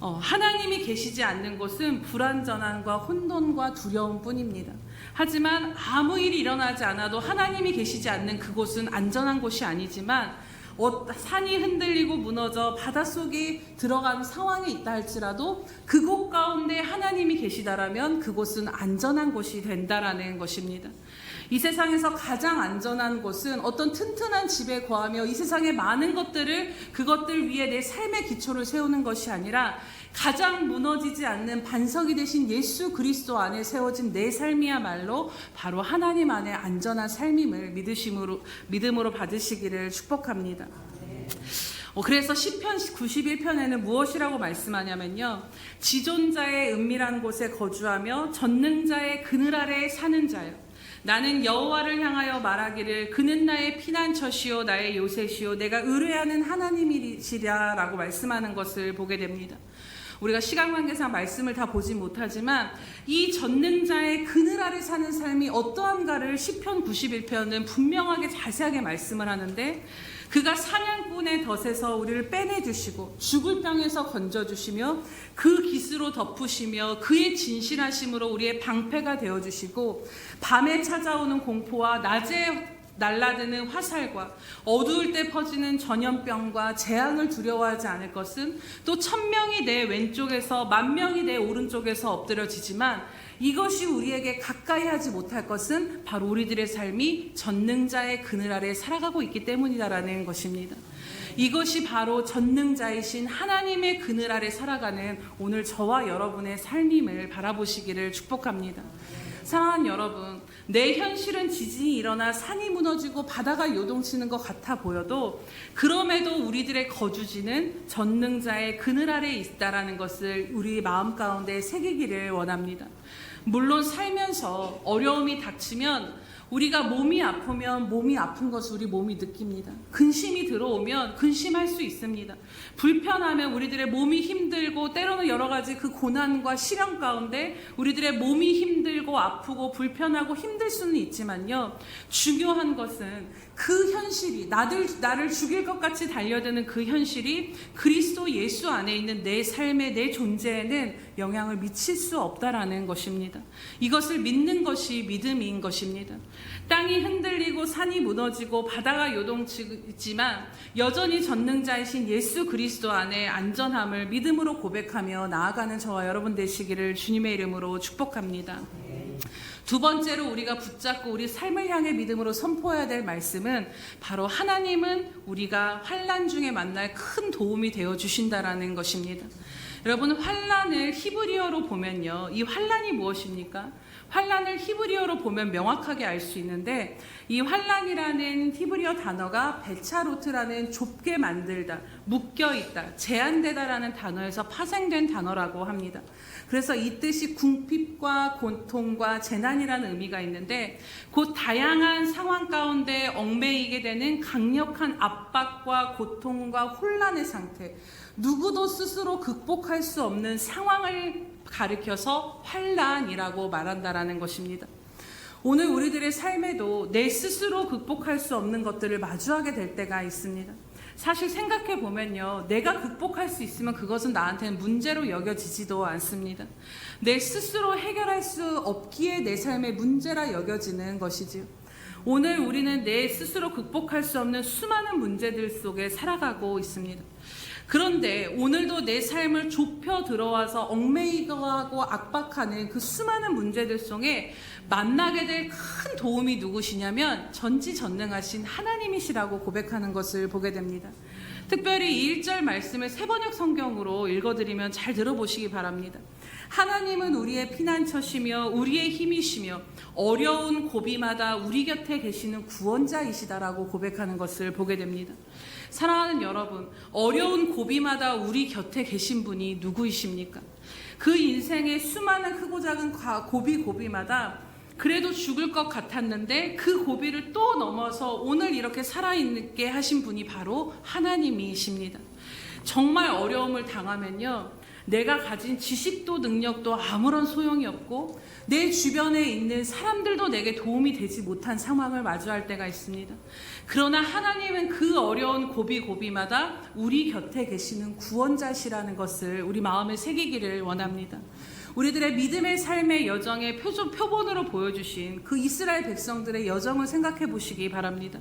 하나님이 계시지 않는 곳은 불안전함과 혼돈과 두려움뿐입니다. 하지만 아무 일이 일어나지 않아도 하나님이 계시지 않는 그곳은 안전한 곳이 아니지만 산이 흔들리고 무너져 바닷속에 들어가는 상황이 있다 할지라도 그곳 가운데 하나님이 계시다라면 그곳은 안전한 곳이 된다라는 것입니다. 이 세상에서 가장 안전한 곳은 어떤 튼튼한 집에 거하며 이 세상의 많은 그것들 위에 내 삶의 기초를 세우는 것이 아니라 가장 무너지지 않는 반석이 되신 예수 그리스도 안에 세워진 내 삶이야말로 바로 하나님 안에 안전한 삶임을 믿음으로 받으시기를 축복합니다. 그래서 시편 91편에는 무엇이라고 말씀하냐면요, 지존자의 은밀한 곳에 거주하며 전능자의 그늘 아래에 사는 자요, 나는 여호와를 향하여 말하기를 그는 나의 피난처시요 나의 요새시요 내가 의뢰하는 하나님이시라 라고 말씀하는 것을 보게 됩니다. 우리가 시간 관계상 말씀을 다 보지 못하지만 이 전능자의 그늘 아래 사는 삶이 어떠한가를 시편 91편은 분명하게 자세하게 말씀을 하는데, 그가 사냥꾼의 덫에서 우리를 빼내주시고 죽을 병에서 건져주시며 그 깃으로 덮으시며 그의 진실하심으로 우리의 방패가 되어주시고 밤에 찾아오는 공포와 낮에 날라드는 화살과 어두울 때 퍼지는 전염병과 재앙을 두려워하지 않을 것은 또 1000명이 내 왼쪽에서 10,000명이 내 오른쪽에서 엎드려지지만 이것이 우리에게 가까이 하지 못할 것은 바로 우리들의 삶이 전능자의 그늘 아래 살아가고 있기 때문이다라는 것입니다. 이것이 바로 전능자이신 하나님의 그늘 아래 살아가는 오늘 저와 여러분의 삶임을 바라보시기를 축복합니다. 사랑하는 여러분, 내 현실은 지진이 일어나 산이 무너지고 바다가 요동치는 것 같아 보여도 그럼에도 우리들의 거주지는 전능자의 그늘 아래에 있다라는 것을 우리 마음 가운데 새기기를 원합니다. 물론 살면서 어려움이 닥치면 우리가 몸이 아프면 몸이 아픈 것을 우리 몸이 느낍니다. 근심이 들어오면 근심할 수 있습니다. 불편하면 우리들의 몸이 힘들고 때로는 여러 가지 그 고난과 시련 가운데 우리들의 몸이 힘들고 아프고 불편하고 힘들 수는 있지만요, 중요한 것은 그 현실이 나를 죽일 것 같이 달려드는 그 현실이 그리스도 예수 안에 있는 내 삶의 내 존재에는 영향을 미칠 수 없다라는 것입니다. 이것을 믿는 것이 믿음인 것입니다. 땅이 흔들리고 산이 무너지고 바다가 요동치지만 여전히 전능자이신 예수 그리스도 안에 안전함을 믿음으로 고백하며 나아가는 저와 여러분 되시기를 주님의 이름으로 축복합니다. 두 번째로 우리가 붙잡고 우리 삶을 향해 믿음으로 선포해야 될 말씀은 바로 하나님은 우리가 환난 중에 만날 큰 도움이 되어 주신다라는 것입니다. 여러분, 환난을 히브리어로 보면요, 이 환난이 무엇입니까? 환난을 히브리어로 보면 명확하게 알 수 있는데, 이 환난이라는 히브리어 단어가 베차로트라는 좁게 만들다, 묶여있다, 제한되다라는 단어에서 파생된 단어라고 합니다. 그래서 이 뜻이 궁핍과 고통과 재난이라는 의미가 있는데, 곧 다양한 상황 가운데 얽매이게 되는 강력한 압박과 고통과 혼란의 상태, 누구도 스스로 극복할 수 없는 상황을 가리켜서 환난이라고 말한다라는 것입니다. 오늘 우리들의 삶에도 내 스스로 극복할 수 없는 것들을 마주하게 될 때가 있습니다. 사실 생각해 보면요, 내가 극복할 수 있으면 그것은 나한테는 문제로 여겨지지도 않습니다. 내 스스로 해결할 수 없기에 내 삶의 문제라 여겨지는 것이지요. 오늘 우리는 내 스스로 극복할 수 없는 수많은 문제들 속에 살아가고 있습니다. 그런데 오늘도 내 삶을 좁혀 들어와서 얽매이고 하고 압박하는 그 수많은 문제들 속에 만나게 될 큰 도움이 누구시냐면 전지전능하신 하나님이시라고 고백하는 것을 보게 됩니다. 특별히 이 1절 말씀을 새번역 성경으로 읽어드리면 잘 들어보시기 바랍니다. 하나님은 우리의 피난처시며 우리의 힘이시며 어려운 고비마다 우리 곁에 계시는 구원자이시다라고 고백하는 것을 보게 됩니다. 사랑하는 여러분, 어려운 고비마다 우리 곁에 계신 분이 누구이십니까? 그 인생의 수많은 크고 작은 고비마다 그래도 죽을 것 같았는데 그 고비를 또 넘어서 오늘 이렇게 살아있게 하신 분이 바로 하나님이십니다. 정말 어려움을 당하면요, 내가 가진 지식도 능력도 아무런 소용이 없고 내 주변에 있는 사람들도 내게 도움이 되지 못한 상황을 마주할 때가 있습니다. 그러나 하나님은 그 어려운 고비마다 우리 곁에 계시는 구원자시라는 것을 우리 마음에 새기기를 원합니다. 우리들의 믿음의 삶의 여정의 표본으로 보여주신 그 이스라엘 백성들의 여정을 생각해 보시기 바랍니다.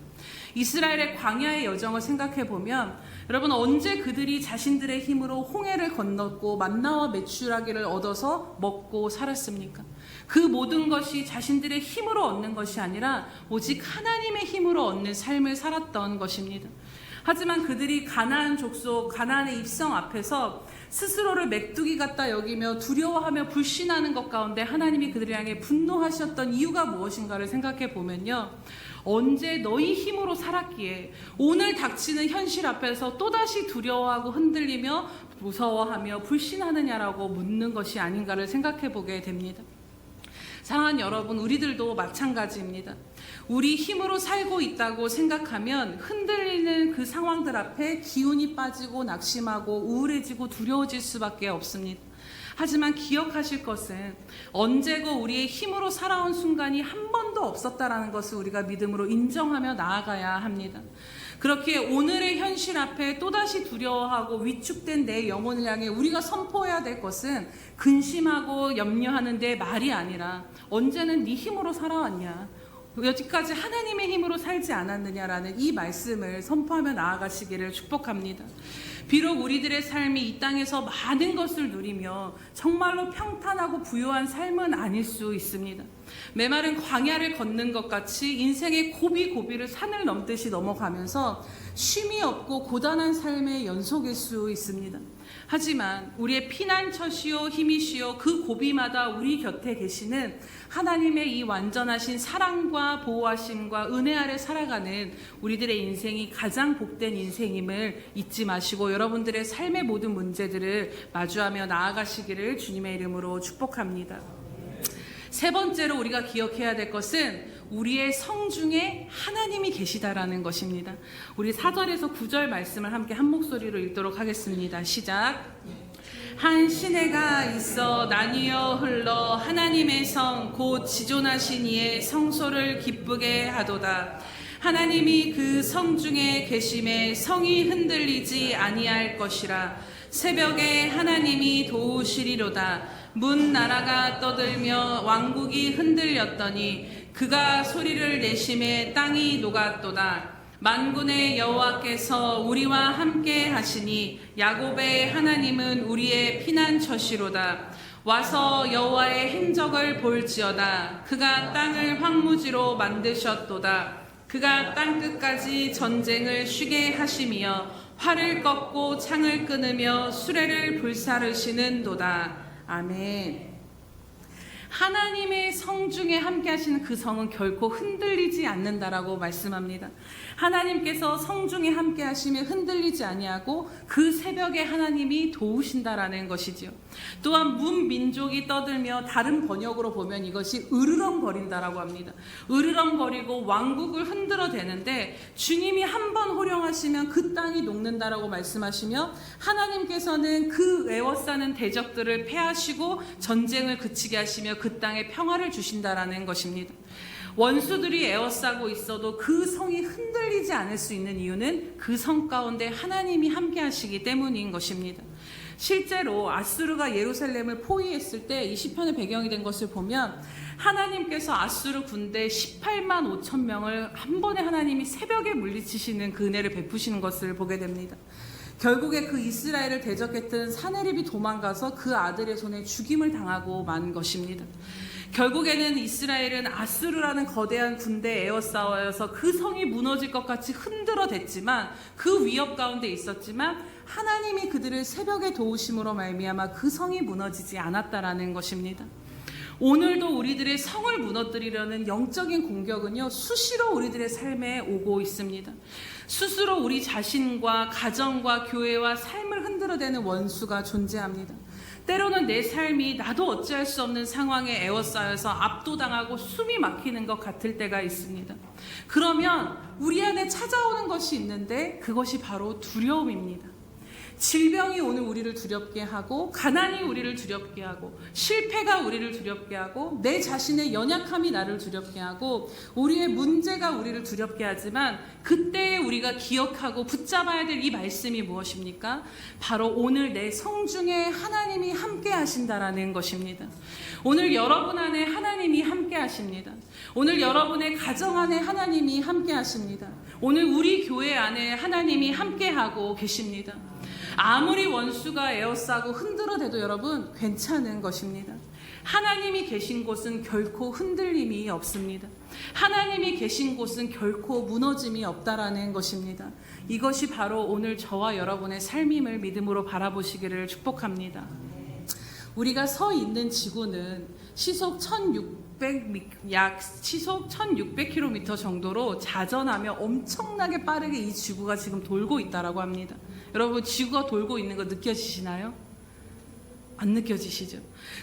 이스라엘의 광야의 여정을 생각해 보면 여러분, 언제 그들이 자신들의 힘으로 홍해를 건넜고 만나와 메추라기를 얻어서 먹고 살았습니까? 그 모든 것이 자신들의 힘으로 얻는 것이 아니라 오직 하나님의 힘으로 얻는 삶을 살았던 것입니다. 하지만 그들이 가나안 족속, 가나안의 입성 앞에서 스스로를 메뚜기 같다 여기며 두려워하며 불신하는 것 가운데 하나님이 그들을 향해 분노하셨던 이유가 무엇인가를 생각해 보면요, 언제 너희 힘으로 살았기에 오늘 닥치는 현실 앞에서 또다시 두려워하고 흔들리며 무서워하며 불신하느냐라고 묻는 것이 아닌가를 생각해 보게 됩니다. 사랑하는 여러분, 우리들도 마찬가지입니다. 우리 힘으로 살고 있다고 생각하면 흔들리는 그 상황들 앞에 기운이 빠지고 낙심하고 우울해지고 두려워질 수밖에 없습니다. 하지만 기억하실 것은 언제고 우리의 힘으로 살아온 순간이 한 번도 없었다라는 것을 우리가 믿음으로 인정하며 나아가야 합니다. 그렇게 오늘의 현실 앞에 또다시 두려워하고 위축된 내 영혼을 향해 우리가 선포해야 될 것은 근심하고 염려하는 데 말이 아니라 언제는 네 힘으로 살아왔냐, 여기까지 하나님의 힘으로 살지 않았느냐라는 이 말씀을 선포하며 나아가시기를 축복합니다. 비록 우리들의 삶이 이 땅에서 많은 것을 누리며 정말로 평탄하고 부유한 삶은 아닐 수 있습니다. 메마른 광야를 걷는 것 같이 인생의 고비고비를 산을 넘듯이 넘어가면서 쉼이 없고 고단한 삶의 연속일 수 있습니다. 하지만 우리의 피난처시요 힘이시요 그 고비마다 우리 곁에 계시는 하나님의 이 완전하신 사랑과 보호하심과 은혜 아래 살아가는 우리들의 인생이 가장 복된 인생임을 잊지 마시고 여러분들의 삶의 모든 문제들을 마주하며 나아가시기를 주님의 이름으로 축복합니다. 세 번째로 우리가 기억해야 될 것은 우리의 성 중에 하나님이 계시다라는 것입니다. 우리 4절에서 9절 말씀을 함께 한 목소리로 읽도록 하겠습니다. 시작. 한 시내가 있어 나뉘어 흘러 하나님의 성 곧 지존하신 이의 성소를 기쁘게 하도다. 하나님이 그 성 중에 계심에 성이 흔들리지 아니할 것이라. 새벽에 하나님이 도우시리로다. 문 나라가 떠들며 왕국이 흔들렸더니 그가 소리를 내심에 땅이 녹았도다. 만군의 여호와께서 우리와 함께 하시니 야곱의 하나님은 우리의 피난처시로다. 와서 여호와의 행적을 볼지어다. 그가 땅을 황무지로 만드셨도다. 그가 땅끝까지 전쟁을 쉬게 하시며 활을 꺾고 창을 끊으며 수레를 불사르시는도다. 아멘. 하나님의 성 중에 함께 하시는 그 성은 결코 흔들리지 않는다라고 말씀합니다. 하나님께서 성 중에 함께 하시며 흔들리지 아니하고 그 새벽에 하나님이 도우신다라는 것이지요. 또한 문민족이 떠들며 다른 번역으로 보면 이것이 으르렁거린다라고 합니다. 으르렁거리고 왕국을 흔들어대는데 주님이 한 번 호령하시면 그 땅이 녹는다라고 말씀하시며 하나님께서는 그 에워싸는 대적들을 패하시고 전쟁을 그치게 하시며 그 땅에 평화를 주신다라는 것입니다. 원수들이 에워싸고 있어도 그 성이 흔들리지 않을 수 있는 이유는 그 성 가운데 하나님이 함께 하시기 때문인 것입니다. 실제로 아수르가 예루살렘을 포위했을 때 이 시편의 배경이 된 것을 보면 하나님께서 아수르 군대 18만 5천 명을 한 번에 하나님이 새벽에 물리치시는 그 은혜를 베푸시는 것을 보게 됩니다. 결국에 그 이스라엘을 대적했던 사네립이 도망가서 그 아들의 손에 죽임을 당하고 만 것입니다. 결국에는 이스라엘은 아수르라는 거대한 군대에 에워싸여서 그 성이 무너질 것 같이 흔들어댔지만 그 위협 가운데 있었지만 하나님이 그들을 새벽에 도우심으로 말미암아 그 성이 무너지지 않았다라는 것입니다. 오늘도 우리들의 성을 무너뜨리려는 영적인 공격은요, 수시로 우리들의 삶에 오고 있습니다. 스스로 우리 자신과 가정과 교회와 삶을 흔들어대는 원수가 존재합니다. 때로는 내 삶이 나도 어찌할 수 없는 상황에 에워싸여서 압도당하고 숨이 막히는 것 같을 때가 있습니다. 그러면 우리 안에 찾아오는 것이 있는데 그것이 바로 두려움입니다. 질병이 오늘 우리를 두렵게 하고, 가난이 우리를 두렵게 하고, 실패가 우리를 두렵게 하고, 내 자신의 연약함이 나를 두렵게 하고, 우리의 문제가 우리를 두렵게 하지만, 그때에 우리가 기억하고 붙잡아야 될 이 말씀이 무엇입니까? 바로 오늘 내 성중에 하나님이 함께 하신다라는 것입니다. 오늘 여러분 안에 하나님이 함께 하십니다. 오늘 여러분의 가정 안에 하나님이 함께 하십니다. 오늘 우리 교회 안에 하나님이 함께 하고 계십니다. 아무리 원수가 에워싸고 흔들어대도 여러분 괜찮은 것입니다. 하나님이 계신 곳은 결코 흔들림이 없습니다. 하나님이 계신 곳은 결코 무너짐이 없다라는 것입니다. 이것이 바로 오늘 저와 여러분의 삶임을 믿음으로 바라보시기를 축복합니다. 우리가 서 있는 지구는 시속 1600km 정도로 자전하며 엄청나게 빠르게 이 지구가 지금 돌고 있다라고 합니다. 여러분, 지구가 돌고 있는 거 느껴지시나요? 안 느껴지시죠?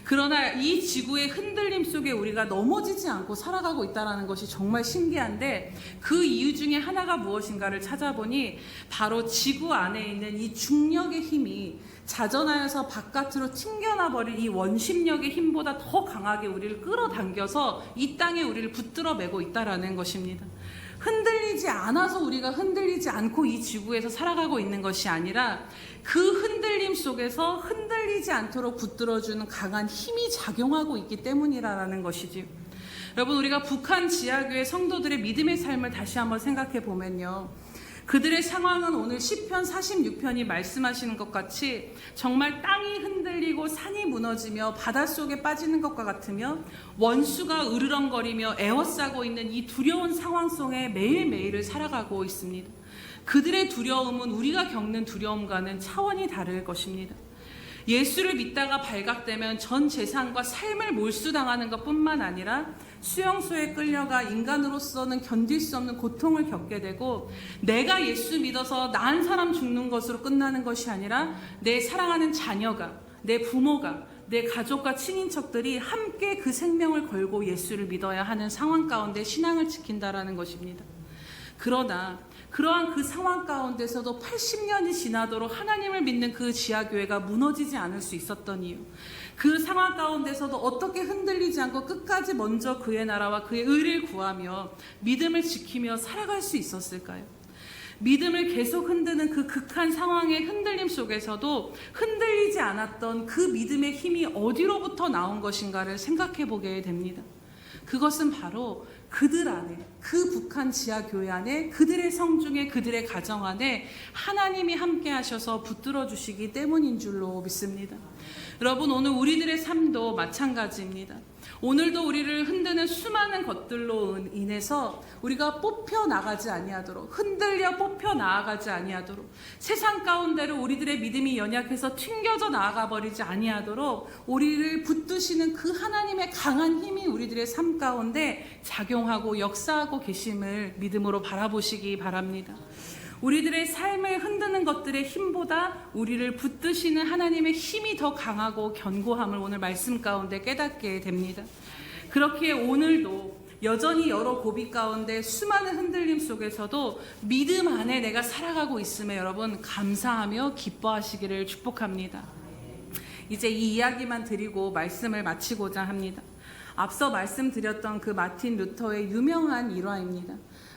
그러나 이 지구의 흔들림 속에 우리가 넘어지지 않고 살아가고 있다는 것이 정말 신기한데, 그 이유 중에 하나가 무엇인가를 찾아보니 바로 지구 안에 있는 이 중력의 힘이 자전하여서 바깥으로 튕겨나버린 이 원심력의 힘보다 더 강하게 우리를 끌어당겨서 이 땅에 우리를 붙들어 매고 있다는 것입니다. 흔들리지 않아서 우리가 흔들리지 않고 이 지구에서 살아가고 있는 것이 아니라, 그 흔들림 속에서 흔들리지 않도록 붙들어주는 강한 힘이 작용하고 있기 때문이라는 것이지요. 여러분, 우리가 북한 지하교회 성도들의 믿음의 삶을 다시 한번 생각해 보면요, 그들의 상황은 오늘 시편 46편이 말씀하시는 것 같이 정말 땅이 흔들리고 산이 무너지며 바닷속에 빠지는 것과 같으며, 원수가 으르렁거리며 에워싸고 있는 이 두려운 상황 속에 매일매일을 살아가고 있습니다. 그들의 두려움은 우리가 겪는 두려움과는 차원이 다를 것입니다. 예수를 믿다가 발각되면 전 재산과 삶을 몰수당하는 것뿐만 아니라 수용소에 끌려가 인간으로서는 견딜 수 없는 고통을 겪게 되고, 내가 예수 믿어서 나 한 사람 죽는 것으로 끝나는 것이 아니라 내 사랑하는 자녀가, 내 부모가, 내 가족과 친인척들이 함께 그 생명을 걸고 예수를 믿어야 하는 상황 가운데 신앙을 지킨다라는 것입니다. 그러나 그러한 그 상황 가운데서도 80년이 지나도록 하나님을 믿는 그 지하교회가 무너지지 않을 수 있었던 이유, 그 상황 가운데서도 어떻게 흔들리지 않고 끝까지 먼저 그의 나라와 그의 의를 구하며 믿음을 지키며 살아갈 수 있었을까요? 믿음을 계속 흔드는 그 극한 상황의 흔들림 속에서도 흔들리지 않았던 그 믿음의 힘이 어디로부터 나온 것인가를 생각해 보게 됩니다. 그것은 바로 그들 안에, 그 북한 지하교회 안에, 그들의 성중에, 그들의 가정 안에 하나님이 함께 하셔서 붙들어 주시기 때문인 줄로 믿습니다. 여러분, 오늘 우리들의 삶도 마찬가지입니다. 오늘도 우리를 흔드는 수많은 것들로 인해서 우리가 뽑혀 나가지 아니하도록, 흔들려 뽑혀 나아가지 아니하도록, 세상 가운데로 우리들의 믿음이 연약해서 튕겨져 나아가 버리지 아니하도록 우리를 붙드시는 그 하나님의 강한 힘이 우리들의 삶 가운데 작용하고 역사하고 계심을 믿음으로 바라보시기 바랍니다. 우리들의 삶을 흔드는 것들의 힘보다 우리를 붙드시는 하나님의 힘이 더 강하고 견고함을 오늘 말씀 가운데 깨닫게 됩니다. 그렇기에 오늘도 여전히 여러 고비 가운데 수많은 흔들림 속에서도 믿음 안에 내가 살아가고 있음에 여러분 감사하며 기뻐하시기를 축복합니다. 이제 이 이야기만 드리고 말씀을 마치고자 합니다. 앞서 말씀드렸던 그 마틴 루터의 유명한 일화입니다.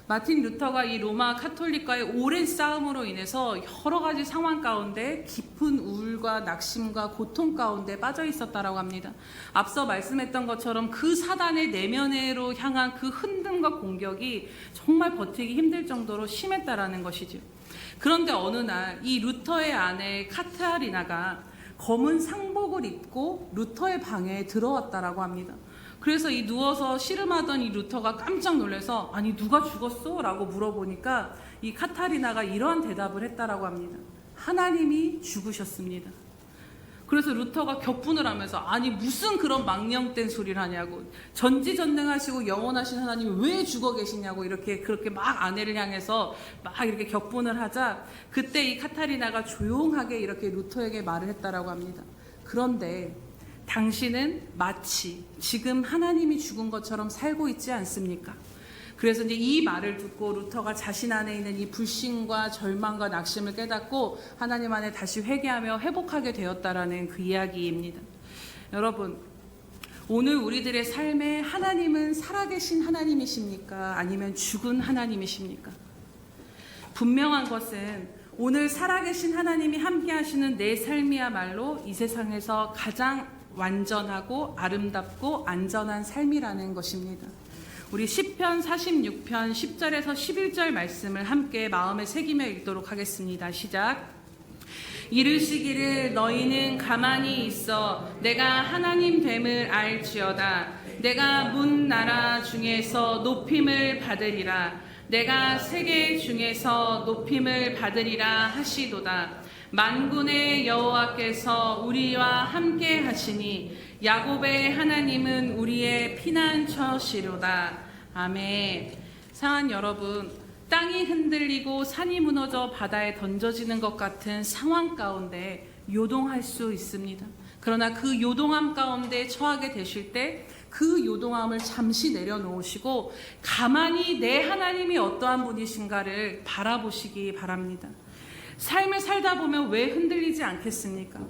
마틴 루터가 이 로마 카톨릭과의 오랜 싸움으로 인해서 여러 가지 상황 가운데 깊은 우울과 낙심과 고통 가운데 빠져 있었다라고 합니다. 앞서 말씀했던 것처럼 그 사단의 내면으로 향한 그 흔듦과 공격이 정말 버티기 힘들 정도로 심했다라는 것이죠. 그런데 어느 날 이 루터의 아내 카타리나가 검은 상복을 입고 루터의 방에 들어왔다라고 합니다. 그래서 이 누워서 씨름하던 이 루터가 깜짝 놀라서 아니 누가 죽었어? 라고 물어보니까 이 카타리나가 이러한 대답을 했다라고 합니다. 하나님이 죽으셨습니다. 그래서 루터가 격분을 하면서 아니 무슨 그런 망령된 소리를 하냐고, 전지전능하시고 영원하신 하나님이 왜 죽어 계시냐고 그렇게 막 아내를 향해서 막 이렇게 격분을 하자, 그때 이 카타리나가 조용하게 이렇게 루터에게 말을 했다라고 합니다. 그런데 당신은 마치 지금 하나님이 죽은 것처럼 살고 있지 않습니까? 그래서 이제 이 말을 듣고 루터가 자신 안에 있는 이 불신과 절망과 낙심을 깨닫고 하나님 안에 다시 회개하며 회복하게 되었다라는 그 이야기입니다. 여러분, 오늘 우리들의 삶에 하나님은 살아계신 하나님이십니까? 아니면 죽은 하나님이십니까? 분명한 것은 오늘 살아계신 하나님이 함께 하시는 내 삶이야말로 이 세상에서 가장 완전하고 아름답고 안전한 삶이라는 것입니다. 우리 시편 46편 10절에서 11절 말씀을 함께 마음에 새기며 읽도록 하겠습니다. 시작. 이르시기를 너희는 가만히 있어 내가 하나님 됨을 알지어다. 내가 문 나라 중에서 높임을 받으리라. 내가 세계 중에서 높임을 받으리라 하시도다. 만군의 여호와께서 우리와 함께 하시니 야곱의 하나님은 우리의 피난처시로다. 아멘. 사랑하는 여러분, 땅이 흔들리고 산이 무너져 바다에 던져지는 것 같은 상황 가운데 요동할 수 있습니다. 그러나 그 요동함 가운데 처하게 되실 때 그 요동함을 잠시 내려놓으시고 가만히 내 하나님이 어떠한 분이신가를 바라보시기 바랍니다. 삶을 살다 보면 왜 흔들리지 않겠습니까?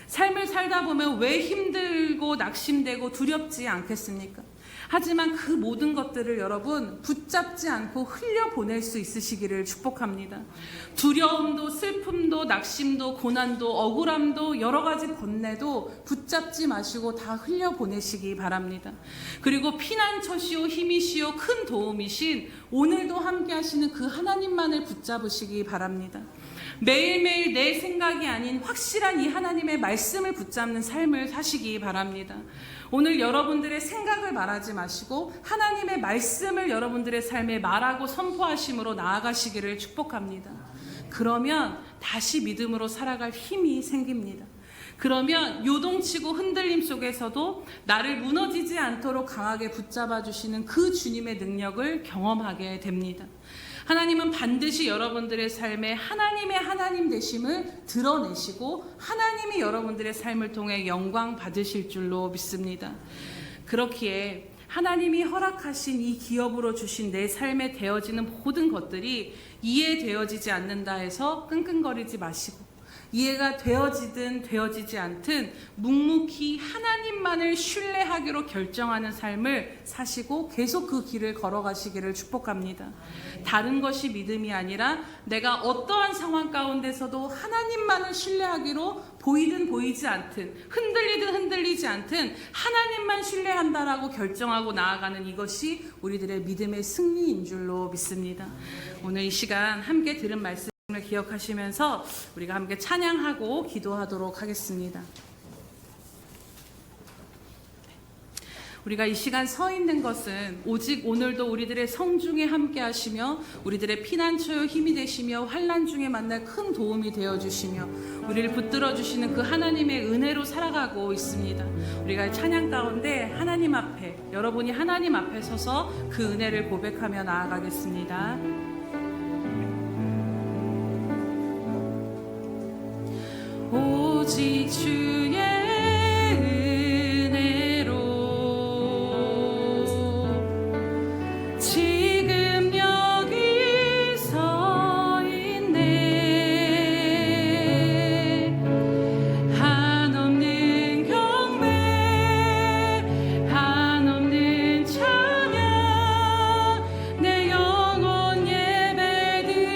삶을 살다 보면 왜 힘들고 낙심되고 두렵지 않겠습니까? 하지만 그 모든 것들을 여러분 붙잡지 않고 흘려보낼 수 있으시기를 축복합니다. 두려움도 슬픔도 낙심도 고난도 억울함도 여러 가지 번뇌도 붙잡지 마시고 다 흘려보내시기 바랍니다. 그리고 피난처시오 힘이시오 큰 도움이신 오늘도 함께 하시는 그 하나님만을 붙잡으시기 바랍니다. 매일매일 내 생각이 아닌 확실한 이 하나님의 말씀을 붙잡는 삶을 사시기 바랍니다. 오늘 여러분들의 생각을 말하지 마시고 하나님의 말씀을 여러분들의 삶에 말하고 선포하심으로 나아가시기를 축복합니다. 그러면 다시 믿음으로 살아갈 힘이 생깁니다. 그러면 요동치고 흔들림 속에서도 나를 무너지지 않도록 강하게 붙잡아 주시는 그 주님의 능력을 경험하게 됩니다. 하나님은 반드시 여러분들의 삶에 하나님의 하나님 되심을 드러내시고 하나님이 여러분들의 삶을 통해 영광 받으실 줄로 믿습니다. 그렇기에 하나님이 허락하신 이 기업으로 주신 내 삶에 되어지는 모든 것들이 이해되어지지 않는다 해서 끙끙거리지 마시고 이해가 되어지든 되어지지 않든 묵묵히 하나님만을 신뢰하기로 결정하는 삶을 사시고 계속 그 길을 걸어가시기를 축복합니다. 다른 것이 믿음이 아니라 내가 어떠한 상황 가운데서도 하나님만을 신뢰하기로 보이든 보이지 않든 흔들리든 흔들리지 않든 하나님만 신뢰한다라고 결정하고 나아가는 이것이 우리들의 믿음의 승리인 줄로 믿습니다. 오늘 이 시간 함께 들은 말씀 기억하시면서 우리가 함께 찬양하고 기도하도록 하겠습니다. 우리가 이 시간 서 있는 것은 오직 오늘도 우리들의 성중에 함께 하시며 우리들의 피난처요 힘이 되시며 환난 중에 만날 큰 도움이 되어주시며 우리를 붙들어 주시는 그 하나님의 은혜로 살아가고 있습니다. 우리가 찬양 가운데 하나님 앞에 여러분이 하나님 앞에 서서 그 은혜를 고백하며 나아가겠습니다. 오직 주의 은혜로 지금 여기 서 있네. 한없는 경배 한없는 찬양 내 영혼 예배드리네.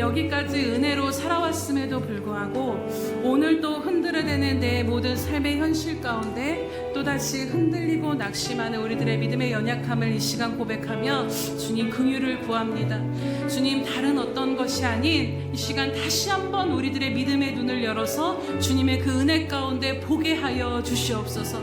여기까지 은혜로 살아왔음에도 불구하고 오늘 또 흔들어대는 내 모든 삶의 현실 가운데 또다시 흔들리고 낙심하는 우리들의 믿음의 연약함을 이 시간 고백하며 주님 긍휼을 구합니다. 주님, 다른 어떤 것이 아닌 이 시간 다시 한번 우리들의 믿음의 눈을 열어서 주님의 그 은혜 가운데 보게 하여 주시옵소서.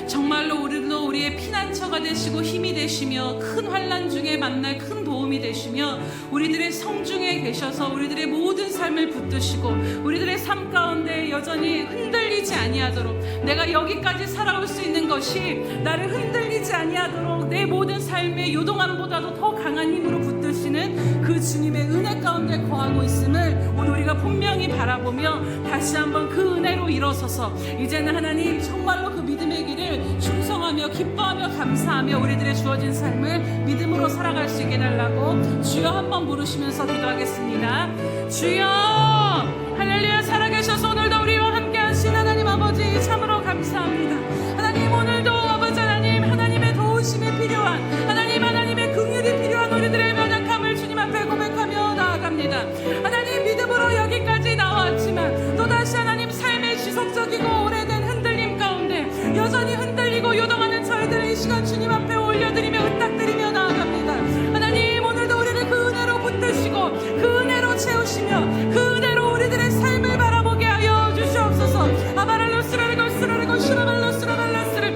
정말로 우리도 우리의 피난처가 되시고 힘이 되시며 큰 환난 중에 만날 큰 도움이 되시며 우리들의 성중에 계셔서 우리들의 모든 삶을 붙드시고 우리들의 삶 가운데 여전히 흔들리지 아니하도록, 내가 여기까지 살아올 수 있는 것이 나를 흔들리지 아니하도록 내 모든 삶의 요동함보다도 더 강한 힘으로 붙드시는 그 주님의 은혜 가운데 거하고 있음을 오늘 우리가 분명히 바라보며 다시 한번 그 은혜로 일어서서 이제는 하나님 정말로 그 믿음의 길을 충성하며 기뻐하며 감사하며 우리들의 주어진 삶을 믿음으로 살아갈 수 있게 해달라고 주여 한번 부르시면서 기도하겠습니다. 주여, 할렐루야. 살아계셔서 오늘도 우리와 함께 하신 하나님 아버지 참으로 감사합니다. 하나님, 오늘도 아버지 하나님, 하나님의 도우심이 필요한 하나님의 긍휼이 필요한 우리들의 연약함을 주님 앞에 고백하며 나아갑니다. 하나님, 믿음으로 여기까지 나왔지만 또다시 하나님 삶의 지속적이고 오래된 흔들림 가운데 여전히 흔들리고 요동하는 저희들의 이 시간 주님 앞에 올려드리며 의탁드리며 나아갑니다. 하나님, 오늘도 우리를 그 은혜로 붙드시고 그 은혜로 채우시며 그 은혜로 우리들의 삶을 바라보게 하여 주시옵소서. 아바랄로스라르고 스라르고 슈라발로스라발로스를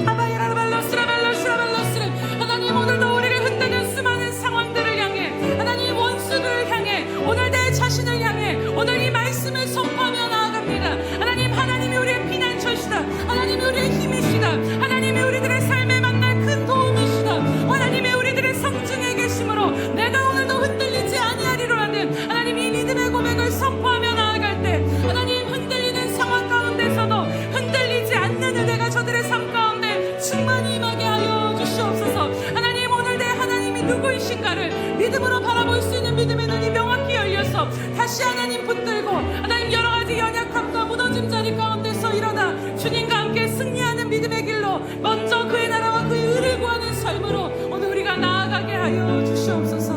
아바이라발로스라발로스라발로스를 하나님, 오늘도 우리를 흔드는 수많은 상황들을 향해 하나님 원수들을 향해 오늘 내 자신을 향해 오늘 이 말씀을 선포하며 나아갑니다. 하나님이 우리의 피난처시다. 하나님이 우리의 힘이시다. 하나님이 우리들의 삶에 만날 큰 도움이시다. 하나님이 우리들의 성중에 계심으로 내가 오늘도 흔들리지 아니하리로라는 하나님 이 믿음의 고백을 선포하며 나아갈 때 하나님, 흔들리는 상황 가운데서도 흔들리지 않는 은혜가 저들의 삶 가운데 충만히 임하게 하여 주시옵소서. 하나님, 오늘 내 하나님이 누구이신가를 믿음으로 바라볼 수 있는 믿음의 눈이 명확히 열려서 다시 하나님 붙들고 하나님 여러 가지 연약함과 무너짐 자리 가운데서 일어나 주님과 함께 승리하는 믿음의 길로 먼저 그의 나라와 그의 의를 구하는 삶으로 오늘 우리가 나아가게 하여 주시옵소서.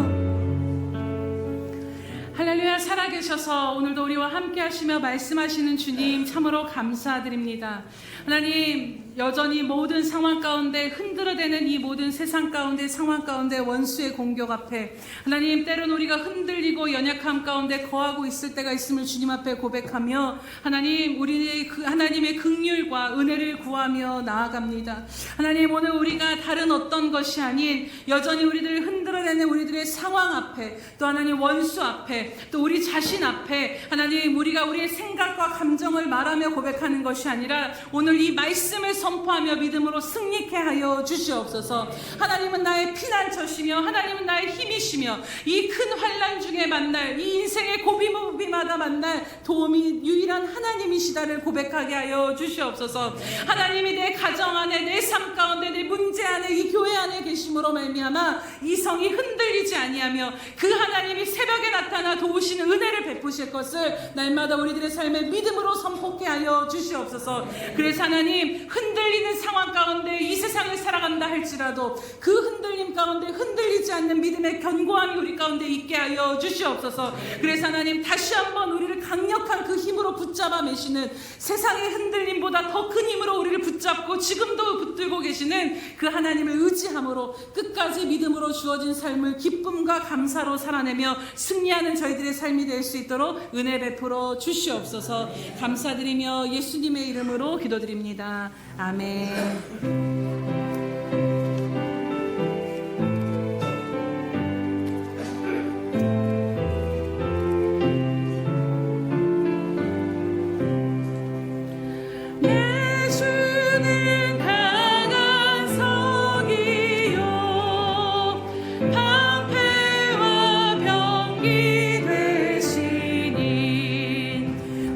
할렐루야. 살아계셔서 오늘도 우리와 함께 하시며 말씀하시는 주님 참으로 감사드립니다. 하나님, 여전히 모든 상황 가운데 흔들어대는 이 모든 세상 가운데 상황 가운데 원수의 공격 앞에 하나님, 때론 우리가 흔들리고 연약함 가운데 거하고 있을 때가 있음을 주님 앞에 고백하며 하나님, 우리의 하나님의 긍휼과 은혜를 구하며 나아갑니다. 하나님, 오늘 우리가 다른 어떤 것이 아닌 여전히 우리들을 흔들어대는 우리들의 상황 앞에 또 하나님 원수 앞에 또 우리 자신 앞에 하나님, 우리가 우리의 생각과 감정을 말하며 고백하는 것이 아니라 오늘 이 말씀을 선포하며 믿음으로 승리케 하여 주시옵소서. 하나님은 나의 피난처시며 하나님은 나의 힘이시며 이 큰 환난 중에 만날 이 인생의 고비무비마다 만날 도움이 유일한 하나님이시다를 고백하게 하여 주시옵소서. 하나님이 내 가정 안에 내 삶 가운데 내 문제 안에 이 교회 안에 계심으로 말미암아 이 성이 흔들리지 아니하며 그 하나님이 새벽에 나타나 도우시는 은혜를 베푸실 것을 날마다 우리들의 삶에 믿음으로 선포케 하여 주시옵소서. 그래서 하나님, 흔들리는 상황 가운데 이 세상을 살아간다 할지라도 그 흔들림 가운데 흔들리지 않는 믿음의 견고함이 우리 가운데 있게 하여 주시옵소서. 그래서 하나님, 다시 한번 우리를 강력한 그 힘으로 붙잡아 매시는 세상의 흔들림보다 더 큰 힘으로 우리를 붙잡고 지금도 붙들고 계시는 그 하나님을 의지함으로 끝까지 믿음으로 주어진 삶을 기쁨과 감사로 살아내며 승리하는 저희들의 삶이 될 수 있도록 은혜 베풀어 주시옵소서. 감사드리며 예수님의 이름으로 기도드립니다. 아멘.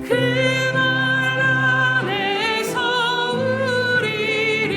그 말 안에서 우리를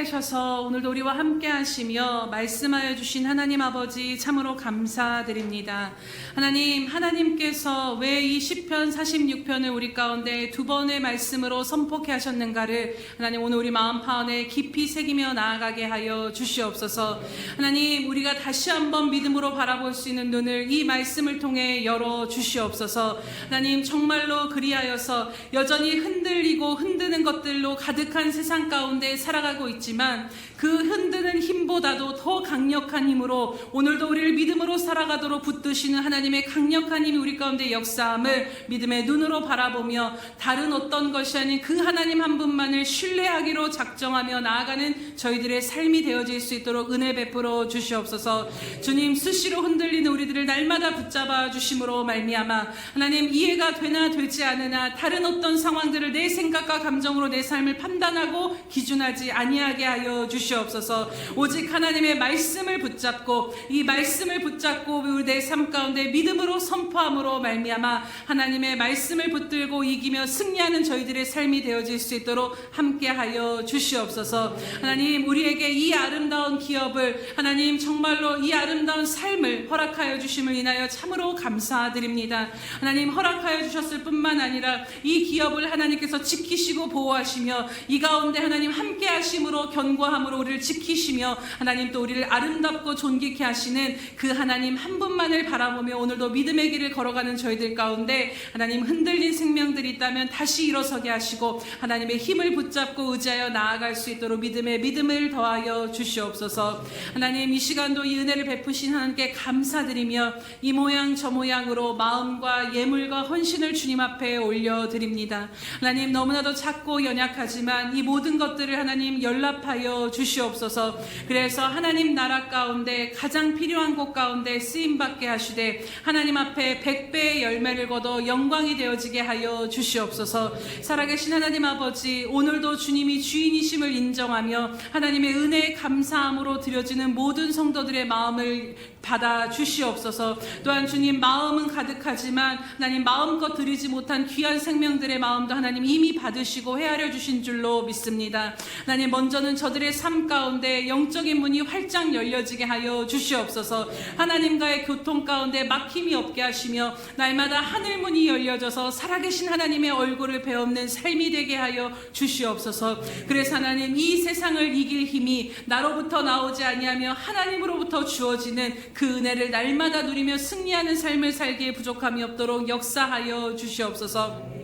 살아계셔서 오늘도 우리와 함께 하시며 말씀하여 주신 하나님 아버지 참으로 감사드립니다. 하나님께서 왜 이 시편 46편을 우리 가운데 두 번의 말씀으로 선포케 하셨는가를 하나님 오늘 우리 마음 파원에 깊이 새기며 나아가게 하여 주시옵소서. 하나님, 우리가 다시 한번 믿음으로 바라볼 수 있는 눈을 이 말씀을 통해 열어 주시옵소서. 하나님, 정말로 그리하여서 여전히 흔들리고 흔드는 것들로 가득한 세상 가운데 살아가고 있지만 그 흔드는 힘보다도 더 강력한 힘으로 오늘도 우리를 믿음으로 살아가도록 붙드시는 하나님의 강력한 힘이 우리 가운데 역사함을 믿음의 눈으로 바라보며 다른 어떤 것이 아닌 그 하나님 한 분만을 신뢰하기로 작정하며 나아가는 저희들의 삶이 되어질 수 있도록 은혜 베풀어 주시옵소서. 주님, 수시로 흔들리는 우리들을 날마다 붙잡아 주심으로 말미암아 하나님, 이해가 되나 되지 않으나 다른 어떤 상황들을 내 생각과 감정으로 내 삶을 판단하고 기준하지 아니하게 하여 주시옵소서. 오직 하나님의 말씀을 붙잡고 이 말씀을 붙잡고 우리 내 삶 가운데 믿음으로 선포함으로 말미암아 하나님의 말씀을 붙들고 이기며 승리하는 저희들의 삶이 되어질 수 있도록 함께하여 주시옵소서. 하나님, 우리에게 이 아름다운 기업을 하나님 정말로 이 아름다운 삶을 허락하여 주심을 인하여 참으로 감사드립니다. 하나님, 허락하여 주셨을 뿐만 아니라 이 기업을 하나님께서 지키시고 보호하시며 이 가운데 하나님 함께 하심으로 견고함으로 우리를 지키시며 하나님 또 우리를 아름답고 존귀케 하시는 그 하나님 한 분만을 바라보며 오늘도 믿음의 길을 걸어가는 저희들 가운데 하나님 흔들린 생명들이 있다면 다시 일어서게 하시고 하나님의 힘을 붙잡고 의지하여 나아갈 수 있도록 믿음을 더하여 주시옵소서. 하나님, 이 시간도 이 은혜를 베푸신 하나님께 감사드리며 이 모양 저 모양으로 마음과 예물과 헌신을 주님 앞에 올려드립니다. 하나님, 너무나도 작고 연약하지만 이 모든 것들을 하나님 연락하여 주시옵소서. 그래서 하나님 나라 가운데 가장 필요한 곳 가운데 쓰임받게 하시되 하나님 앞에 100배의 열매를 거둬 영광이 되어지게 하여 주시옵소서. 살아계신 하나님 아버지, 오늘도 주님이 주인이심을 인정하며 하나님의 은혜에 감사함으로 드려지는 모든 성도들의 마음을 받아 주시옵소서. 또한 주님, 마음은 가득하지만 하나님 마음껏 드리지 못한 귀한 생명들의 마음도 하나님 이미 받으시고 헤아려 주신 줄로 믿습니다. 하나님, 먼저는 저들의 삶 가운데 영적인 문이 활짝 열려지게 하여 주시옵소서. 하나님과의 교통 가운데 막힘이 없게 하시며 날마다 하늘 문이 열려져서 살아계신 하나님의 얼굴을 배우는 삶이 되게 하여 주시옵소서. 그래서 하나님, 이 세상을 이길 힘이 나로부터 나오지 아니하며 하나님으로부터 주어지는 그 은혜를 날마다 누리며 승리하는 삶을 살기에 부족함이 없도록 역사하여 주시옵소서.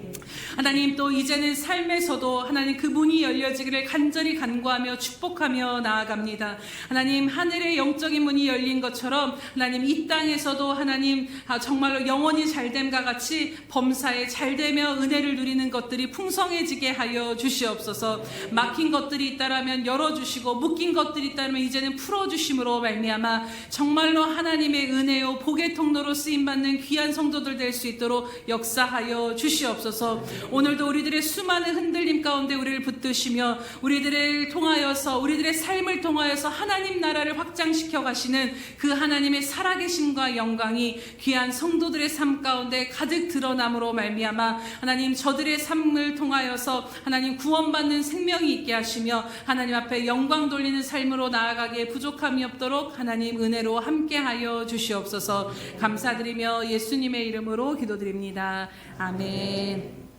하나님, 또 이제는 삶에서도 하나님 그 문이 열려지기를 간절히 간구하며 축복하며 나아갑니다. 하나님, 하늘의 영적인 문이 열린 것처럼 하나님 이 땅에서도 하나님 정말로 영원히 잘됨과 같이 범사에 잘되며 은혜를 누리는 것들이 풍성해지게 하여 주시옵소서. 막힌 것들이 있다라면 열어주시고 묶인 것들이 있다면 이제는 풀어주심으로 말미암아 정말로 하나님의 은혜요 복의 통로로 쓰임받는 귀한 성도들 될 수 있도록 역사하여 주시옵소서. 오늘도 우리들의 수많은 흔들림 가운데 우리를 붙드시며 우리들을 통하여서 우리들의 삶을 통하여서 하나님 나라를 확장시켜 가시는 그 하나님의 살아계심과 영광이 귀한 성도들의 삶 가운데 가득 드러남으로 말미암아 하나님 저들의 삶을 통하여서 하나님 구원받는 생명이 있게 하시며 하나님 앞에 영광 돌리는 삶으로 나아가기에 부족함이 없도록 하나님 은혜로 함께하여 주시옵소서. 감사드리며 예수님의 이름으로 기도드립니다. 아멘.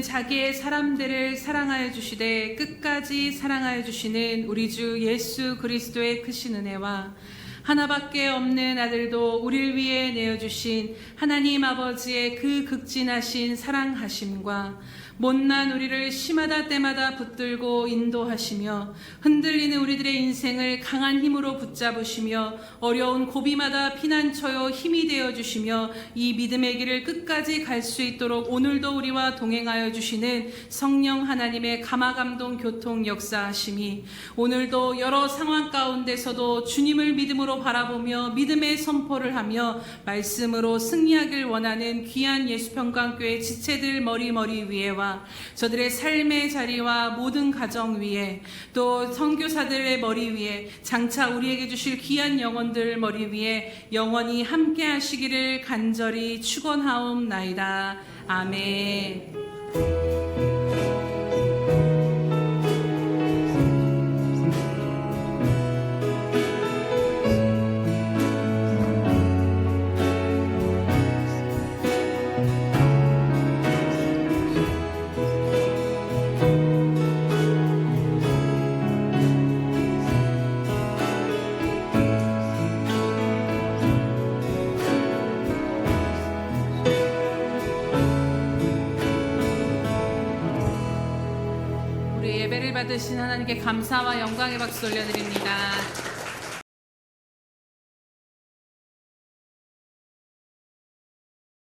이는 자기의 사람들을 사랑하여 주시되 끝까지 사랑하여 주시는 우리 주 예수 그리스도의 크신 은혜와 하나밖에 없는 아들도 우리를 위해 내어주신 하나님 아버지의 그 극진하신 사랑하심과 못난 우리를 시마다 때마다 붙들고 인도하시며 흔들리는 우리들의 인생을 강한 힘으로 붙잡으시며 어려운 고비마다 피난처요 힘이 되어주시며 이 믿음의 길을 끝까지 갈 수 있도록 오늘도 우리와 동행하여 주시는 성령 하나님의 감화감동 교통 역사하심이 오늘도 여러 상황 가운데서도 주님을 믿음으로 바라보며 믿음의 선포를 하며 말씀으로 승리하길 원하는 귀한 예수평강교회 지체들 머리 위에와 저들의 삶의 자리와 모든 가정 위에 또 선교사들의 머리 위에 장차 우리에게 주실 귀한 영혼들 머리 위에 영원히 함께 하시기를 간절히 축원하옵나이다. 아멘. 우리 예배를 받으신 하나님께 감사와 영광의 박수 올려드립니다.